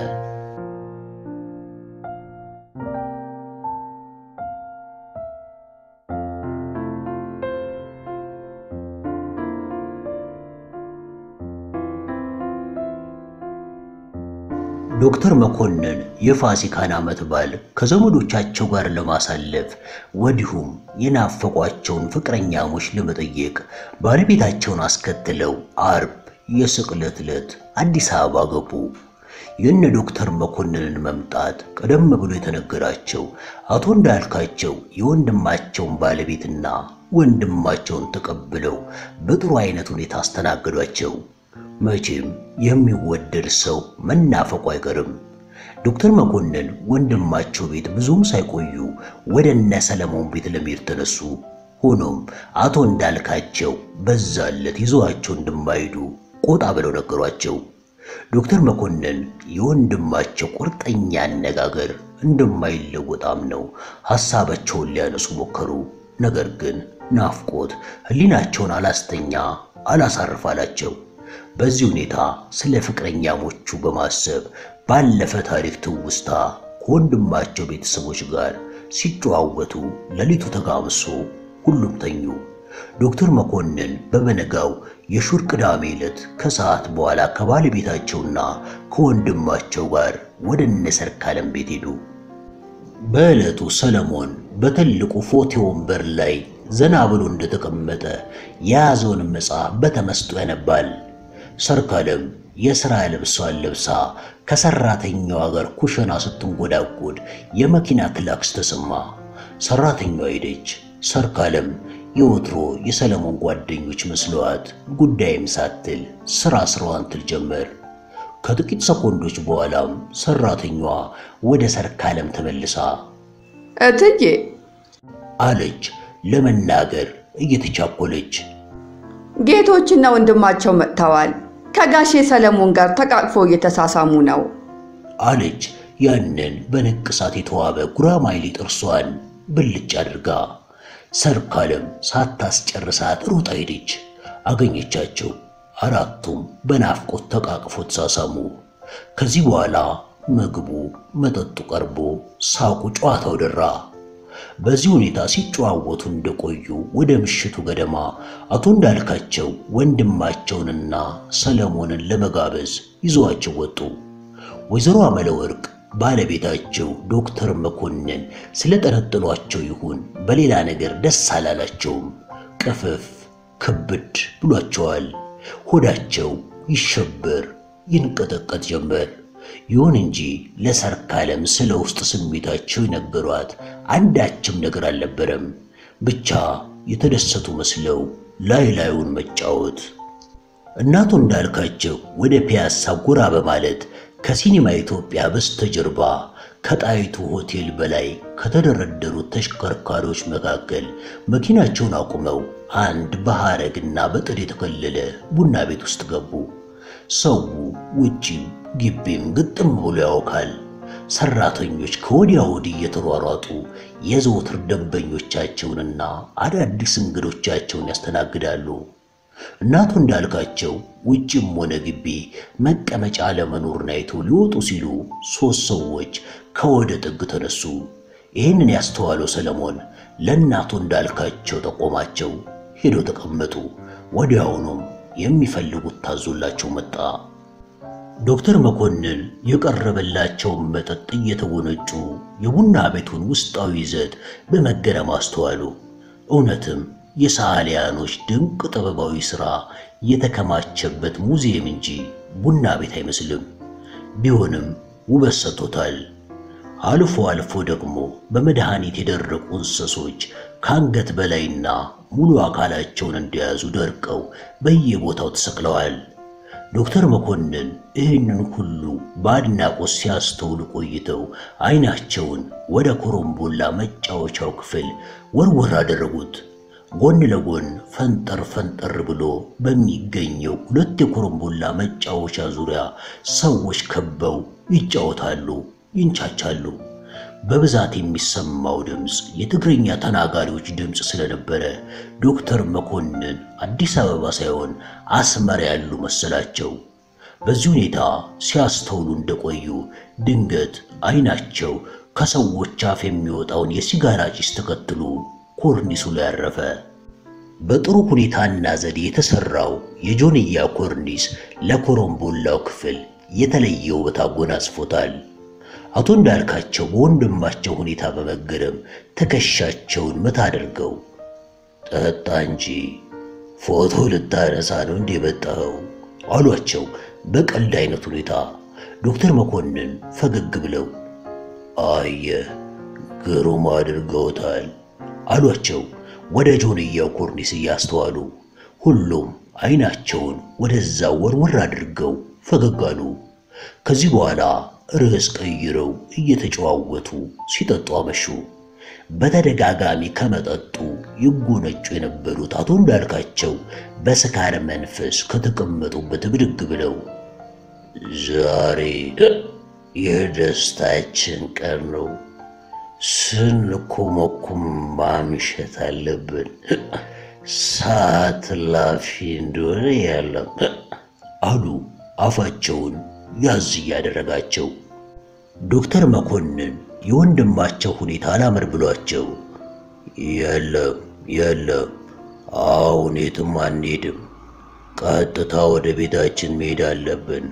ዶክተር መኮንን የፋሲካን ዓመት በዓል ከዘመዶቻቸው ጋር ለማሳለፍ ወዲሁም የናፈቋቸውን ፍቅረኛሞች ለመጠየቅ ባለቤታቸውን አስከትለው አርብ የስቅለት ዕለት አዲስ አበባ ገቡ። የነ ዶክተር መኮንንን መምጣት ቀደም ብሎ የተነገራቸው አቶ እንዳልካቸው የወንድማቸውን ባለቤትና ወንድማቸውን ተቀብለው በጥሩ አይነት ሁኔታ አስተናገዷቸው። መቼም የሚወደድ ሰው መናፈቁ አይቀርም። ዶክተር መኮንን ወንድማቸው ቤት ብዙም ሳይቆዩ ወደ እነ ሰለሞን ቤት ለመሄድ ተነሱ። ሆኖም አቶ እንዳልካቸው በዛለት ይዘዋቸው እንደማይሄዱ ቆጣ ብለው ነገሯቸው። ዶክተር መኮንን የወንድማቸው ቁርጠኛ አነጋገር እንደማይለወጥ አምነው ሐሳባቸውን ሊያነሱ ሞከሩ። ነገር ግን ናፍቆት ሕሊናቸውን አላስተኛ አላሳርፋላቸው። በዚህ ሁኔታ ስለ ፍቅረኛሞቹ በማሰብ ባለፈ ታሪክ ትውስታ ከወንድማቸው ቤተሰቦች ጋር ሲጨዋወቱ ሌሊቱ ተጋምሶ ሁሉም ተኙ። ዶክተር መኮንን በመነጋው የሹር ቅዳሜ ዕለት ከሰዓት በኋላ ከባለቤታቸውና ከወንድማቸው ጋር ወደ እነ ሰርካለም ቤት ሄዱ። በዕለቱ ሰለሞን በትልቁ ፎቴ ወንበር ላይ ዘና ብሎ እንደተቀመጠ የያዘውን መጽሐፍ በተመስጦ ያነባል። ሰርካለም የሥራ ልብሷን ለብሳ ከሰራተኛዋ ጋር ኩሽና ስትንጎዳጎድ የመኪና ክላክስ ተሰማ። ሰራተኛዋ ሄደች። ሰርካለም የወትሮ የሰለሞን ጓደኞች መስለዋት ጉዳይም ሳትል ስራዋን ትል ጀመር። ከጥቂት ሰኮንዶች በኋላም ሰራተኛዋ ወደ ሰርካለም ተመልሳ እትዬ አለች ለመናገር እየተቻኮለች። ጌቶችና ወንድማቸው መጥተዋል። ከጋሼ ሰለሞን ጋር ተቃቅፎ እየተሳሳሙ ነው አለች ያንን በንቅሳት የተዋበ ጉራማይሌ ጥርሷን ብልጭ አድርጋ። ሰርካለም ሳታስጨርሳት ሩጣ ሄደች። አገኘቻቸው። አራቱም በናፍቆት ተቃቅፎ ተሳሳሙ። ከዚህ በኋላ ምግቡ መጠጡ ቀርቦ ሳቁ ጨዋታው ደራ። በዚህ ሁኔታ ሲጨዋወቱ እንደቆዩ ወደ ምሽቱ ገደማ አቶ እንዳልካቸው ወንድማቸውንና ሰለሞንን ለመጋበዝ ይዘዋቸው ወጡ። ወይዘሮ አመለወርቅ ባለቤታቸው ዶክተር መኮንን ስለጠረጠሏቸው ይሁን በሌላ ነገር ደስ አላላቸውም። ቅፍፍ ክብድ ብሏቸዋል። ሆዳቸው ይሸበር ይንቀጠቀጥ ጀመር። ይሁን እንጂ ለሰርካለም ስለ ውስጥ ስሜታቸው የነገሯት አንዳችም ነገር አልነበረም። ብቻ የተደሰቱ መስለው ላዩን መጫወት። እናቱ እንዳልካቸው ወደ ፒያሳ ጎራ በማለት ከሲኒማ ኢትዮጵያ በስተጀርባ ከጣይቱ ሆቴል በላይ ከተደረደሩት ተሽከርካሪዎች መካከል መኪናቸውን አቁመው አንድ በሐረግና በጥድ የተከለለ ቡና ቤት ውስጥ ገቡ። ሰው ውጪም ግቢም ግጥም ብሎ ያወካል። ሰራተኞች ከወዲያ ወዲህ እየተሯሯጡ የዘወትር ደንበኞቻቸውንና አዳዲስ እንግዶቻቸውን ያስተናግዳሉ። እናቱ እንዳልካቸው ውጭም ሆነ ግቢ መቀመጫ ለመኖርን አይተው ሊወጡ ሲሉ 3 ሰዎች ከወደ ጥግ ተነሱ። ይህንን ያስተዋለው ሰለሞን ለእናቱ እንዳልካቸው ጠቆማቸው። ሄደው ተቀመጡ። ወዲያውኑም የሚፈልጉት ታዞላቸው መጣ። ዶክተር መኮንን የቀረበላቸውን መጠጥ እየተወነጩ የቡና ቤቱን ውስጣዊ ይዘት በመገረም አስተዋሉ። እውነትም የሰዓሊያኖች ድንቅ ጥበባዊ ሥራ የተከማቸበት ሙዚየም እንጂ ቡና ቤት አይመስልም። ቢሆንም ውበት ሰጥቶታል። አልፎ አልፎ ደግሞ በመድኃኒት የደረቁ እንስሶች ከአንገት በላይና ሙሉ አካላቸውን እንደያዙ ደርቀው በየቦታው ተሰቅለዋል። ዶክተር መኮንን ይህንን ሁሉ በአድናቆት ሲያስተውሉ ቆይተው አይናቸውን ወደ ኮረምቦላ መጫወቻው ክፍል ወርወር አደረጉት። ጎን ለጎን ፈንጠር ብሎ በሚገኘው 2 የኮረምቦላ መጫወቻ ዙሪያ ሰዎች ከበው ይጫወታሉ፣ ይንቻቻሉ። በብዛት የሚሰማው ድምጽ የትግርኛ ተናጋሪዎች ድምጽ ስለነበረ ዶክተር መኮንን አዲስ አበባ ሳይሆን አስመራ ያሉ መሰላቸው። በዚህ ሁኔታ ሲያስተውሉ እንደቆዩ ድንገት አይናቸው ከሰዎች አፍ የሚወጣውን የሲጋራ ጭስ ተከትሎ ኮርኒሱ ላይ ያረፈ። በጥሩ ሁኔታና ዘዴ የተሰራው የጆንያ ኮርኒስ ለኮረምቦላው ክፍል የተለየ ውበት አጎናጽፎታል። አቶ እንዳልካቸው በወንድማቸው ሁኔታ በመገረም ትከሻቸውን መታ አድርገው ጠጣ እንጂ ፎቶ ልታነሳ ነው እንዴ የመጣኸው አሏቸው በቀልድ አይነት ሁኔታ። ዶክተር መኮንን ፈገግ ብለው አየ ግሩም አድርገውታል አሏቸው ወደ ጆንያው ኮርኒስ እያስተዋሉ። ሁሉም አይናቸውን ወደዛ ወርወር አድርገው ፈገግ አሉ። ከዚህ በኋላ ርዕስ ቀይረው እየተጨዋወቱ ሲጠጡ አመሹ። በተደጋጋሚ ከመጠጡ ይጎነጩ የነበሩት አቶ እንዳልካቸው በስካር መንፈስ ከተቀመጡበት ብድግ ብለው ዛሬ የደስታችን ቀን ነው፣ ስንኮመኩም ማምሸት አለብን፣ ሰዓት ላፊ እንደሆነ ያለው አሉ አፋቸውን ያዝ ያደረጋቸው። ዶክተር መኮንን የወንድማቸው ሁኔታ አላመር ብሏቸው የለም አሁን የትም አንሄድም፣ ቀጥታ ወደ ቤታችን መሄድ አለብን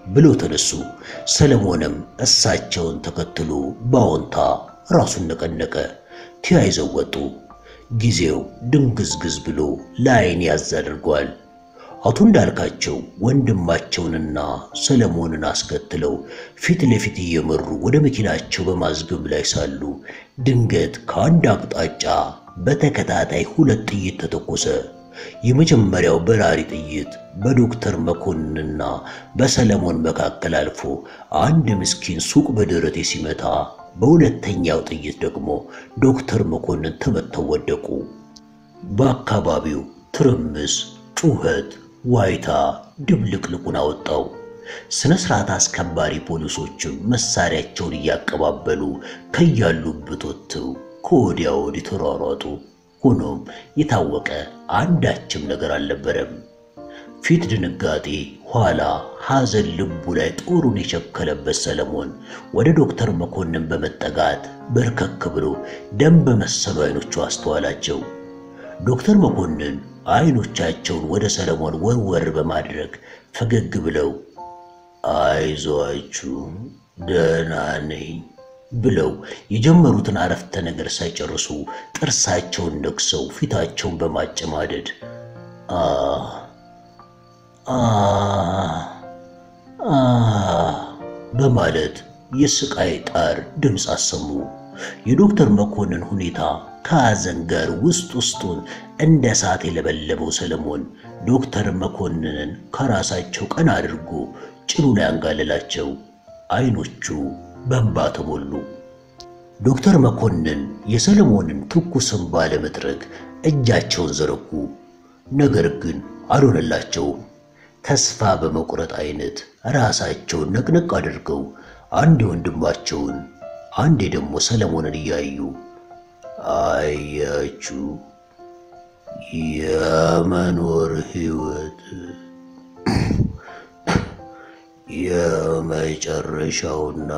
ብሎ ተነሱ። ሰለሞንም እሳቸውን ተከትሎ ባወንታ ራሱን ነቀነቀ። ተያይዘው ወጡ። ጊዜው ድንግዝግዝ ብሎ ለዓይን ያዝ አድርጓል። አቶ እንዳልካቸው ወንድማቸውንና ሰለሞንን አስከትለው ፊት ለፊት እየመሩ ወደ መኪናቸው በማዝገም ላይ ሳሉ ድንገት ከአንድ አቅጣጫ በተከታታይ 2 ጥይት ተተኮሰ። የመጀመሪያው በራሪ ጥይት በዶክተር መኮንንና በሰለሞን መካከል አልፎ አንድ ምስኪን ሱቅ በደረቴ ሲመታ፣ በሁለተኛው ጥይት ደግሞ ዶክተር መኮንን ተመተው ወደቁ። በአካባቢው ትርምስ፣ ጩኸት፣ ዋይታ ድብልቅልቁን አወጣው። ስነ ስርዓት አስከባሪ ፖሊሶችም መሳሪያቸውን እያቀባበሉ ከያሉበት ወጥተው ከወዲያ ወዲህ ተሯሯጡ። ሆኖም የታወቀ አንዳችም ነገር አልነበረም። ፊት ድንጋጤ፣ ኋላ ሐዘን ልቡ ላይ ጦሩን የቸከለበት ሰለሞን ወደ ዶክተር መኮንን በመጠጋት በርከክ ብሎ ደም በመሰሉ አይኖቹ አስተዋላቸው። ዶክተር መኮንን አይኖቻቸውን ወደ ሰለሞን ወርወር በማድረግ ፈገግ ብለው አይዞአችሁ ደህና ነኝ ብለው የጀመሩትን አረፍተ ነገር ሳይጨርሱ ጥርሳቸውን ነክሰው ፊታቸውን በማጨማደድ በማለት የስቃይ ጣር ድምፅ አሰሙ። የዶክተር መኮንን ሁኔታ ከሐዘን ጋር ውስጡን እንደ እሳት የለበለበው ሰለሞን ዶክተር መኮንንን ከራሳቸው ቀና አድርጎ ጭኑ ላይ አንጋለላቸው። አይኖቹ በእንባ ተሞሉ። ዶክተር መኮንን የሰለሞንን ትኩስ እንባ ለመጥረግ እጃቸውን ዘረጉ። ነገር ግን አልሆነላቸውም። ተስፋ በመቁረጥ አይነት ራሳቸውን ነቅነቅ አድርገው አንዴ ወንድማቸውን አንዴ ደግሞ ሰለሞንን እያዩ አያችሁ የመኖር ሕይወት የመጨረሻውና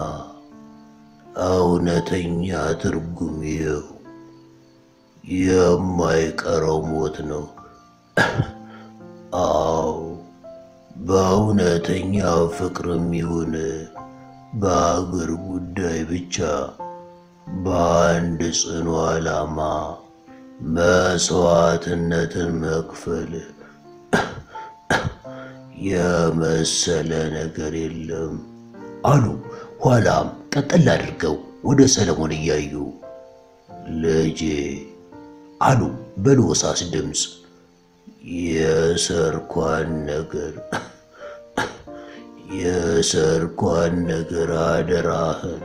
እውነተኛ ትርጉም ይኸው የማይቀረው ሞት ነው። አዎ በእውነተኛ ፍቅርም ይሁን በአገር ጉዳይ ብቻ በአንድ ጽኑ ዓላማ መስዋዕትነትን መክፈል የመሰለ ነገር የለም አሉ። ኋላም ቀጠል አድርገው ወደ ሰለሞን እያዩ ልጄ አሉ በለሆሳስ ድምፅ የሰርኳን ነገር አደራህን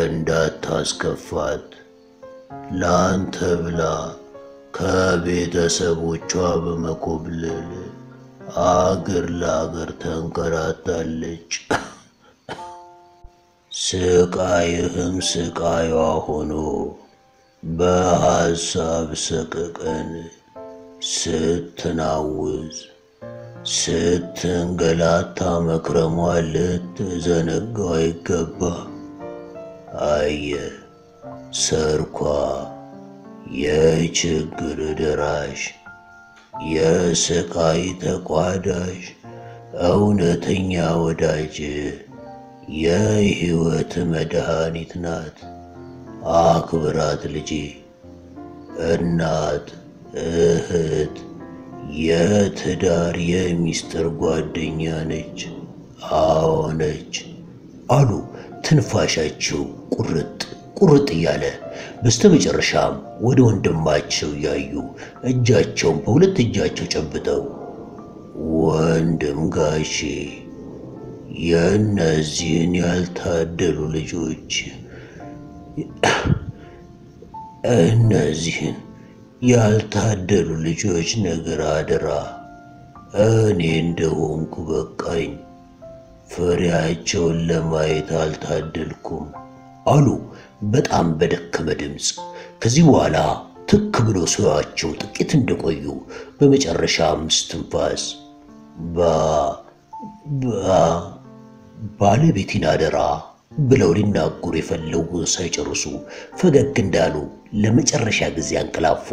እንዳታስከፋት። ላንተ ብላ ከቤተሰቦቿ በመኮብለል አገር ለአገር ተንከራታለች። ስቃይህም ስቃይዋ ሆኖ በሐሳብ ሰቀቀን ስትናውዝ ስትንገላታ መክረሟ ልትዘነጋው አይገባ። አየ ሰርኳ የችግር ደራሽ የስቃይ ተቋዳሽ እውነተኛ ወዳጅ የሕይወት መድኃኒት ናት። አክብራት ልጄ። እናት፣ እህት፣ የትዳር የሚስጥር ጓደኛ ነች። አዎ ነች አሉ ትንፋሻቸው ቁርጥ ቁርጥ እያለ። በስተመጨረሻም ወደ ወንድማቸው ያዩ እጃቸውን በሁለት እጃቸው ጨብጠው ወንድም ጋሼ የእነዚህን ያልታደሉ ልጆች እነዚህን ያልታደሉ ልጆች ነገር አደራ። እኔ እንደሆንኩ በቃኝ፣ ፍሬያቸውን ለማየት አልታደልኩም አሉ በጣም በደከመ ድምፅ። ከዚህ በኋላ ትክ ብሎ ሲያዩአቸው ጥቂት እንደቆዩ በመጨረሻም እስትንፋስ ባለቤቴን አደራ ብለው ሊናገሩ የፈለጉ ሳይጨርሱ ፈገግ እንዳሉ ለመጨረሻ ጊዜ አንቀላፉ።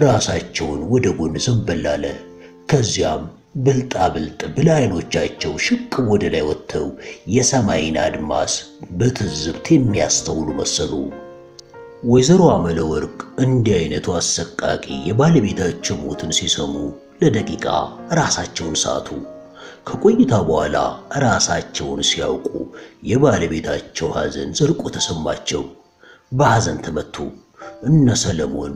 ራሳቸውን ወደ ጎን ዘንበል አለ። ከዚያም ብልጣብልጥ ብለው ዓይኖቻቸው ሽቅብ ወደ ላይ ወጥተው የሰማይን አድማስ በትዝብት የሚያስተውሉ መሰሉ። ወይዘሮ አመለወርቅ እንዲህ አይነቱ አሰቃቂ የባለቤታቸው ሞትን ሲሰሙ ለደቂቃ ራሳቸውን ሳቱ። ከቆይታ በኋላ ራሳቸውን ሲያውቁ የባለቤታቸው ሐዘን ዘልቆ ተሰማቸው። በሐዘን ተመቱ። እነ ሰለሞን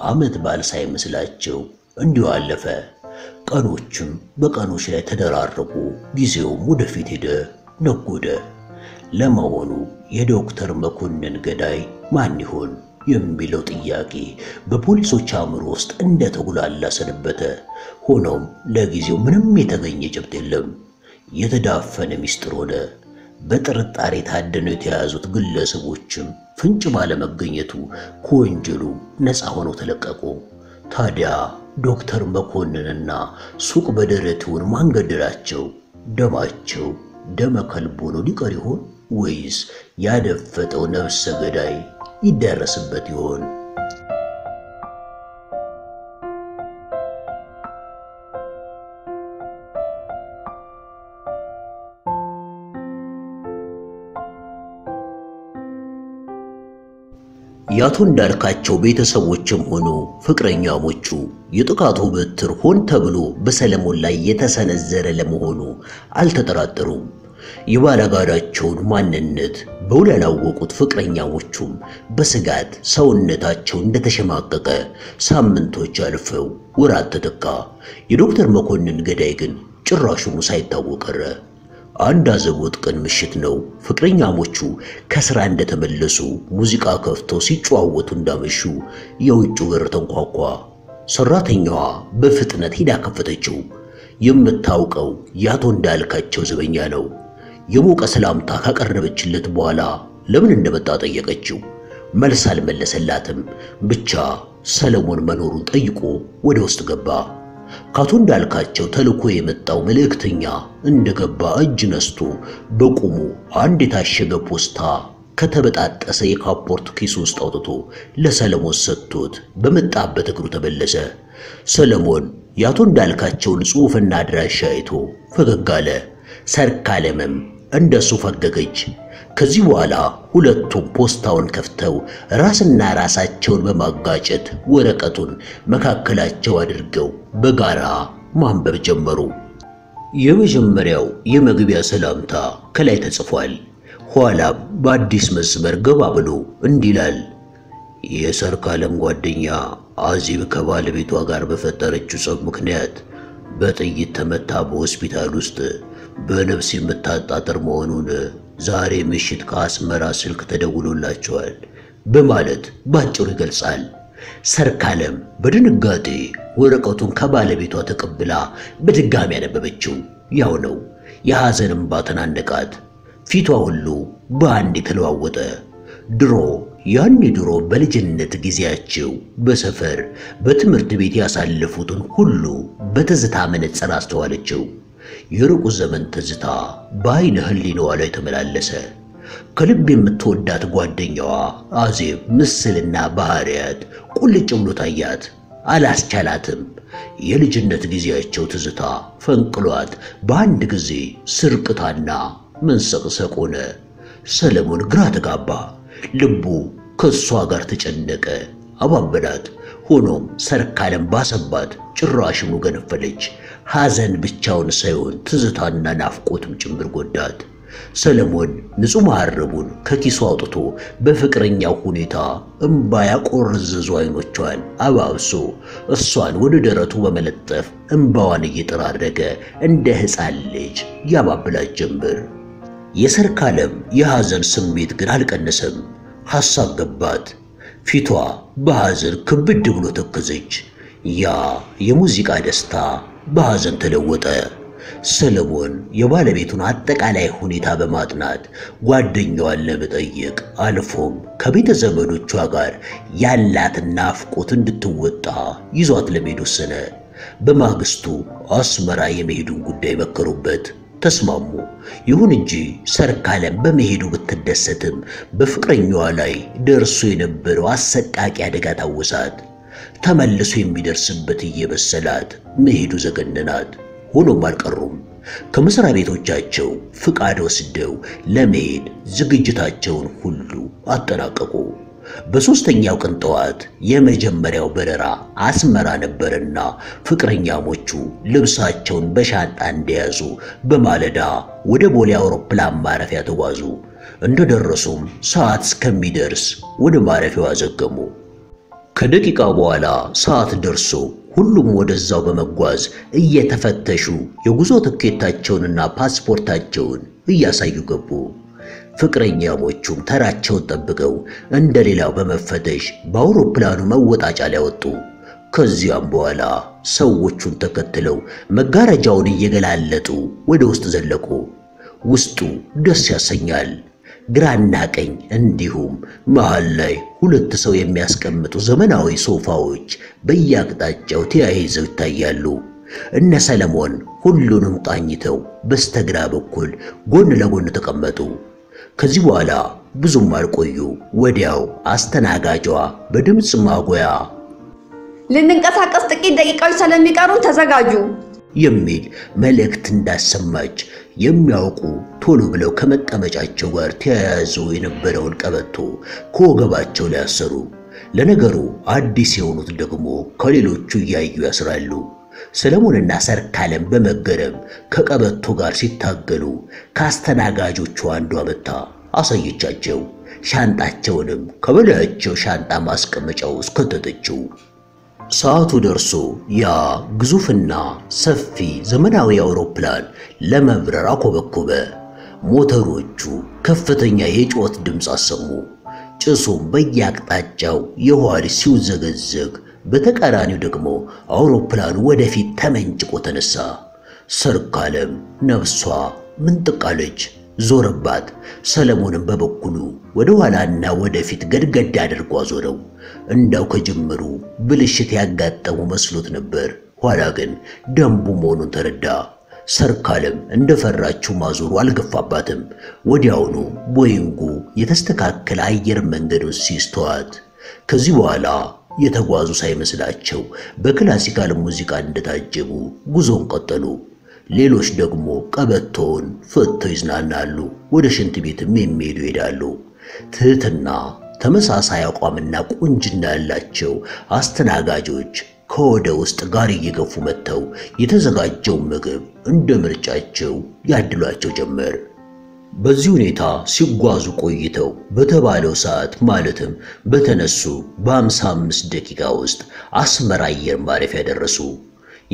ዓመት በዓል ሳይመስላቸው እንዲሁ አለፈ። ቀኖችም በቀኖች ላይ ተደራረቡ። ጊዜውም ወደፊት ሄደ ነጎደ። ለመሆኑ የዶክተር መኮንን ገዳይ ማን ይሆን የሚለው ጥያቄ በፖሊሶች አእምሮ ውስጥ እንደተጉላላ ሰነበተ። ሆኖም ለጊዜው ምንም የተገኘ ጭብጥ የለም። የተዳፈነ ሚስጥር ሆነ። በጥርጣሬ ታድነው የተያዙት ግለሰቦችም ፍንጭ ባለመገኘቱ ከወንጀሉ ነፃ ሆነው ተለቀቁ። ታዲያ ዶክተር መኮንንና ሱቅ በደረቱን ማን ገደላቸው? ደማቸው ደመ ከልብ ሆኖ ሊቀር ይሆን ወይስ ያደፈጠው ነፍሰ ገዳይ ይደረስበት ይሆን? ያቶ እንዳልካቸው ቤተሰቦችም ሆኑ ፍቅረኛሞቹ የጥቃቱ በትር ሆን ተብሎ በሰለሞን ላይ የተሰነዘረ ለመሆኑ አልተጠራጠሩም። የባላጋራቸውን ማንነት በውል ያላወቁት ፍቅረኛሞቹም በስጋት ሰውነታቸው እንደተሸማቀቀ ሳምንቶች አልፈው ወራት ተተካ። የዶክተር መኮንን ገዳይ ግን ጭራሹኑ ሳይታወቅ ቀረ። አንድ አዘቦት ቀን ምሽት ነው። ፍቅረኛሞቹ ከስራ እንደተመለሱ ሙዚቃ ከፍተው ሲጨዋወቱ እንዳመሹ የውጭ በር ተንኳኳ። ሰራተኛዋ በፍጥነት ሄዳ ከፈተችው። የምታውቀው ያቶ እንዳልካቸው ዘበኛ ነው። የሞቀ ሰላምታ ካቀረበችለት በኋላ ለምን እንደመጣ ጠየቀችው። መልስ አልመለሰላትም። ብቻ ሰለሞን መኖሩን ጠይቆ ወደ ውስጥ ገባ። ከአቶ እንዳልካቸው ተልኮ የመጣው መልእክተኛ እንደገባ እጅ ነስቶ በቁሙ አንድ የታሸገ ፖስታ ከተበጣጠሰ የካፖርት ኪስ ውስጥ አውጥቶ ለሰለሞን ሰጥቶት በመጣበት እግሩ ተመለሰ። ሰለሞን የአቶ እንዳልካቸውን ጽሑፍና አድራሻ አይቶ ፈገግ አለ። ሰርካለምም እንደሱ ፈገገች። ከዚህ በኋላ ሁለቱም ፖስታውን ከፍተው ራስና ራሳቸውን በማጋጨት ወረቀቱን መካከላቸው አድርገው በጋራ ማንበብ ጀመሩ። የመጀመሪያው የመግቢያ ሰላምታ ከላይ ተጽፏል። ኋላም በአዲስ መስመር ገባ ብሎ እንዲህ ይላል። የሰርካለም ጓደኛ አዜብ ከባለቤቷ ጋር በፈጠረችው ጸብ ምክንያት በጥይት ተመታ በሆስፒታል ውስጥ በነፍስ የምታጣጥር መሆኑን ዛሬ ምሽት ከአስመራ ስልክ ተደውሎላቸዋል በማለት ባጭሩ ይገልጻል። ሰርካለም በድንጋጤ ወረቀቱን ከባለቤቷ ተቀብላ በድጋሚ ያነበበችው። ያው ነው። የሐዘን እንባ ተናነቃት። ፊቷ ሁሉ በአንድ ተለዋወጠ። ድሮ በልጅነት ጊዜያቸው በሰፈር በትምህርት ቤት ያሳለፉትን ሁሉ በትዝታ መነጽር አስተዋለችው። የሩቁ ዘመን ትዝታ በዓይነ ሕሊናዋ ላይ ተመላለሰ። ከልብ የምትወዳት ጓደኛዋ አዜብ ምስልና ባህሪያት ቁልጭ ብሎ ታያት። አላስቻላትም። የልጅነት ጊዜያቸው ትዝታ ፈንቅሏት በአንድ ጊዜ ስርቅታና መንሰቅሰቅ ሆነ። ሰለሞን ግራ ተጋባ። ልቡ ከሷ ጋር ተጨነቀ፣ አባበላት። ሆኖም ሰርካለም ባሰባት። ጭራሽኑ ገነፈለች። ሐዘን ብቻውን ሳይሆን ትዝታና ናፍቆትም ጭምር ጎዳት። ሰለሞን ንጹህ መሐረቡን ከኪሱ አውጥቶ በፍቅረኛው ሁኔታ እንባ ያቆረዘዙ አይኖቿን አባብሶ እሷን ወደ ደረቱ በመለጠፍ እንባዋን እየጠራረገ እንደ ሕፃን ልጅ ያባብላት ጀመር። የሰርካለም የሐዘን ስሜት ግን አልቀነሰም። ሐሳብ ገባት። ፊቷ በሐዘን ክብድ ብሎ ተከዘች። ያ የሙዚቃ ደስታ በሐዘን ተለወጠ። ሰለሞን የባለቤቱን አጠቃላይ ሁኔታ በማጥናት ጓደኛዋን ለመጠየቅ አልፎም ከቤተ ዘመዶቿ ጋር ያላትን ናፍቆት እንድትወጣ ይዟት ለመሄድ ወሰነ። በማግስቱ አስመራ የመሄዱን ጉዳይ መከሩበት፣ ተስማሙ። ይሁን እንጂ ሰርካለም በመሄዱ ብትደሰትም በፍቅረኛዋ ላይ ደርሶ የነበረው አሰቃቂ አደጋ ታወሳት። ተመልሶ የሚደርስበት እየመሰላት መሄዱ ዘገነናት። ሆኖም አልቀሩም። ከመስሪያ ቤቶቻቸው ፍቃድ ወስደው ለመሄድ ዝግጅታቸውን ሁሉ አጠናቀቁ። በሶስተኛው ቀን ጠዋት የመጀመሪያው በረራ አስመራ ነበርና ፍቅረኛሞቹ ልብሳቸውን በሻንጣ እንደያዙ በማለዳ ወደ ቦሌ አውሮፕላን ማረፊያ ተጓዙ። እንደደረሱም ሰዓት እስከሚደርስ ወደ ማረፊያው አዘገሙ። ከደቂቃ በኋላ ሰዓት ደርሶ ሁሉም ወደዛው በመጓዝ እየተፈተሹ የጉዞ ትኬታቸውንና ፓስፖርታቸውን እያሳዩ ገቡ። ፍቅረኛሞቹም ተራቸውን ጠብቀው እንደሌላው በመፈተሽ በአውሮፕላኑ መወጣጫ ላይ ወጡ። ከዚያም በኋላ ሰዎቹን ተከትለው መጋረጃውን እየገላለጡ ወደ ውስጥ ዘለቁ። ውስጡ ደስ ያሰኛል። ግራና ቀኝ እንዲሁም መሃል ላይ ሁለት ሰው የሚያስቀምጡ ዘመናዊ ሶፋዎች በየአቅጣጫው ተያይዘው ይታያሉ። እነ ሰለሞን ሁሉንም ቃኝተው በስተግራ በኩል ጎን ለጎን ተቀመጡ። ከዚህ በኋላ ብዙም አልቆዩ። ወዲያው አስተናጋጇ በድምጽ ማጉያ ልንንቀሳቀስ ጥቂት ደቂቃዎች ስለሚቀሩን ተዘጋጁ የሚል መልእክት እንዳሰማች የሚያውቁ ቶሎ ብለው ከመቀመጫቸው ጋር ተያያዙ የነበረውን ቀበቶ ከወገባቸው ላይ ያሰሩ። ለነገሩ አዲስ የሆኑት ደግሞ ከሌሎቹ እያዩ ያስራሉ። ሰለሞንና ሰርካለም በመገረም ከቀበቶ ጋር ሲታገሉ ካስተናጋጆቹ አንዷ መታ አሳየቻቸው። ሻንጣቸውንም ከበላያቸው ሻንጣ ማስቀመጫው ውስጥ ከተተችው። ሰዓቱ ደርሶ ያ ግዙፍና ሰፊ ዘመናዊ አውሮፕላን ለመብረር አኮበኮበ። ሞተሮቹ ከፍተኛ የጩኸት ድምፅ አሰሙ። ጭሱም በየአቅጣጫው የኋሊት ሲውዘገዘግ፣ በተቃራኒው ደግሞ አውሮፕላኑ ወደፊት ተመንጭቆ ተነሳ። ሰርካለም ነፍሷ ምንጥቅ አለች። ዞረባት። ሰለሞንም በበኩሉ ወደ ኋላና ወደፊት ገድገድ አድርጎ አዞረው። እንዳው ከጅምሩ ብልሽት ያጋጠሙ መስሎት ነበር። ኋላ ግን ደንቡ መሆኑን ተረዳ። ሰርካለም እንደፈራችው ማዞሩ አልገፋባትም። ወዲያውኑ ቦይንጉ የተስተካከለ አየር መንገዱን ሲስተዋት ከዚህ በኋላ የተጓዙ ሳይመስላቸው በክላሲካል ሙዚቃ እንደታጀቡ ጉዞን ቀጠሉ። ሌሎች ደግሞ ቀበቶውን ፈተው ይዝናናሉ። ወደ ሽንት ቤትም የሚሄዱ ይሄዳሉ። ትህትና፣ ተመሳሳይ አቋምና ቁንጅና ያላቸው አስተናጋጆች ከወደ ውስጥ ጋር እየገፉ መጥተው የተዘጋጀው ምግብ እንደ ምርጫቸው ያድሏቸው ጀመር። በዚህ ሁኔታ ሲጓዙ ቆይተው በተባለው ሰዓት ማለትም በተነሱ በ55 ደቂቃ ውስጥ አስመራ አየር ማረፊያ ደረሱ።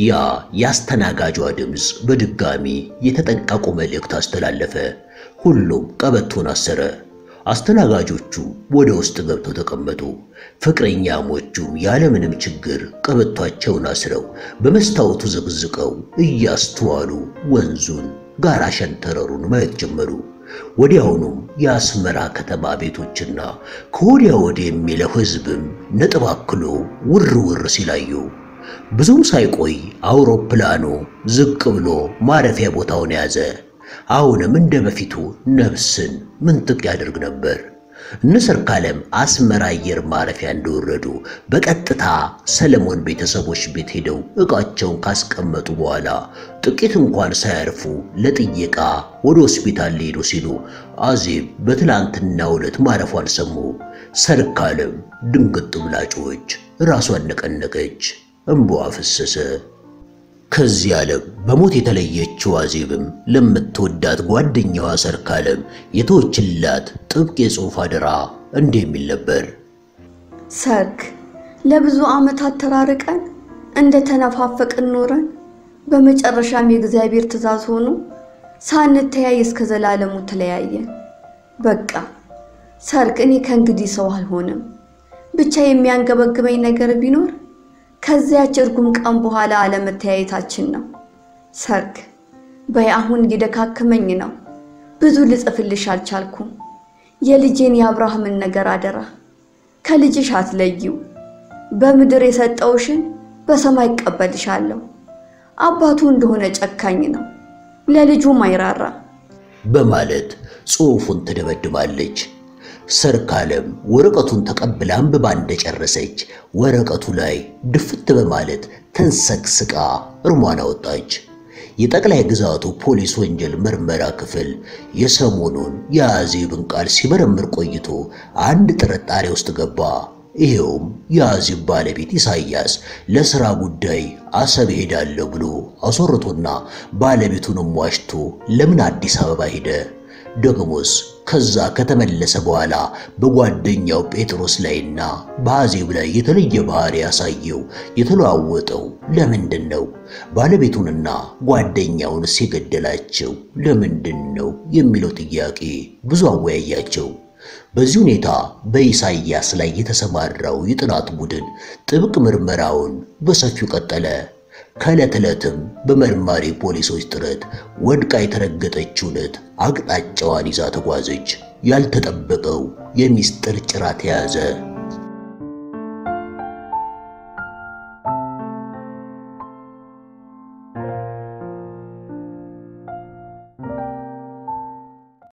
ያ ያስተናጋጇ ድምጽ በድጋሚ የተጠንቀቁ መልእክት አስተላለፈ። ሁሉም ቀበቶን አሰረ። አስተናጋጆቹ ወደ ውስጥ ገብተው ተቀመጡ። ፍቅረኛሞቹ ያለምንም ችግር ቀበቷቸውን አስረው በመስታወቱ ዘግዝቀው እያስተዋሉ ወንዙን፣ ጋራ ሸንተረሩን ማየት ጀመሩ። ወዲያውኑም የአስመራ ከተማ ቤቶችና ከወዲያ ወዲህ የሚለው ሕዝብም ነጥብ አክሎ ውር ውር ሲላዩ ብዙም ሳይቆይ አውሮፕላኑ ዝቅ ብሎ ማረፊያ ቦታውን ያዘ። አሁንም እንደ በፊቱ ነፍስን ምንጥቅ ያደርግ ነበር። እነ ሰርካለም አስመራ አየር ማረፊያ እንደወረዱ በቀጥታ ሰለሞን ቤተሰቦች ቤት ሄደው ዕቃቸውን ካስቀመጡ በኋላ ጥቂት እንኳን ሳያርፉ ለጥየቃ ወደ ሆስፒታል ሊሄዱ ሲሉ አዜብ በትላንትናው ዕለት ማረፏን ሰሙ። ሰርካለም ድንግጥ ብላ ጮኸች፣ ራሷን ነቀነቀች፣ እንባዋ ፈሰሰ። ከዚህ ዓለም በሞት የተለየችው አዜብም ለምትወዳት ጓደኛዋ ሰርካለም የተወችላት ጥብቅ የጽሑፍ አደራ እንዲህ የሚል ነበር። ሰርክ፣ ለብዙ ዓመታት ተራርቀን እንደተነፋፈቅን ኖረን በመጨረሻም የእግዚአብሔር ትእዛዝ ሆኖ ሳንተያይ እስከ ዘላለሙ ተለያየን። በቃ ሰርክ፣ እኔ ከእንግዲህ ሰው አልሆንም። ብቻ የሚያንገበግበኝ ነገር ቢኖር ከዚያች እርጉም ቀን በኋላ አለመተያየታችን ነው። ሰርክ፣ በይ አሁን እየደካከመኝ ነው። ብዙ ልጽፍልሽ አልቻልኩም። የልጄን የአብርሃምን ነገር አደራ ከልጅሽ አትለይው። በምድር የሰጠውሽን በሰማይ እቀበልሻለሁ። አባቱ እንደሆነ ጨካኝ ነው፣ ለልጁም አይራራ በማለት ጽሑፉን ትደመድማለች። ሰርካለም ወረቀቱን ተቀብላ አንብባ እንደጨረሰች ወረቀቱ ላይ ድፍት በማለት ተንሰቅስቃ እርሟን አወጣች። የጠቅላይ ግዛቱ ፖሊስ ወንጀል ምርመራ ክፍል የሰሞኑን የአዜብን ቃል ሲመረምር ቆይቶ አንድ ጥርጣሬ ውስጥ ገባ። ይሄውም የአዜብ ባለቤት ኢሳያስ ለሥራ ጉዳይ አሰብ ሄዳለሁ ብሎ አስወርቶና ባለቤቱንም ዋሽቶ ለምን አዲስ አበባ ሄደ? ደግሞስ ከዛ ከተመለሰ በኋላ በጓደኛው ጴጥሮስ ላይና በአዜብ ላይ የተለየ ባህሪ ያሳየው የተለዋወጠው ለምንድን ነው? ባለቤቱንና ጓደኛውን ሲገደላቸው ለምንድን ነው የሚለው ጥያቄ ብዙ አወያያቸው። በዚህ ሁኔታ በኢሳያስ ላይ የተሰማራው የጥናት ቡድን ጥብቅ ምርመራውን በሰፊው ቀጠለ። ከዕለት ዕለትም በመርማሪ ፖሊሶች ጥረት ወድቃ የተረገጠችው ዕለት አቅጣጫዋን ይዛ ተጓዘች። ያልተጠበቀው የሚስጥር ጭራ ተያዘ።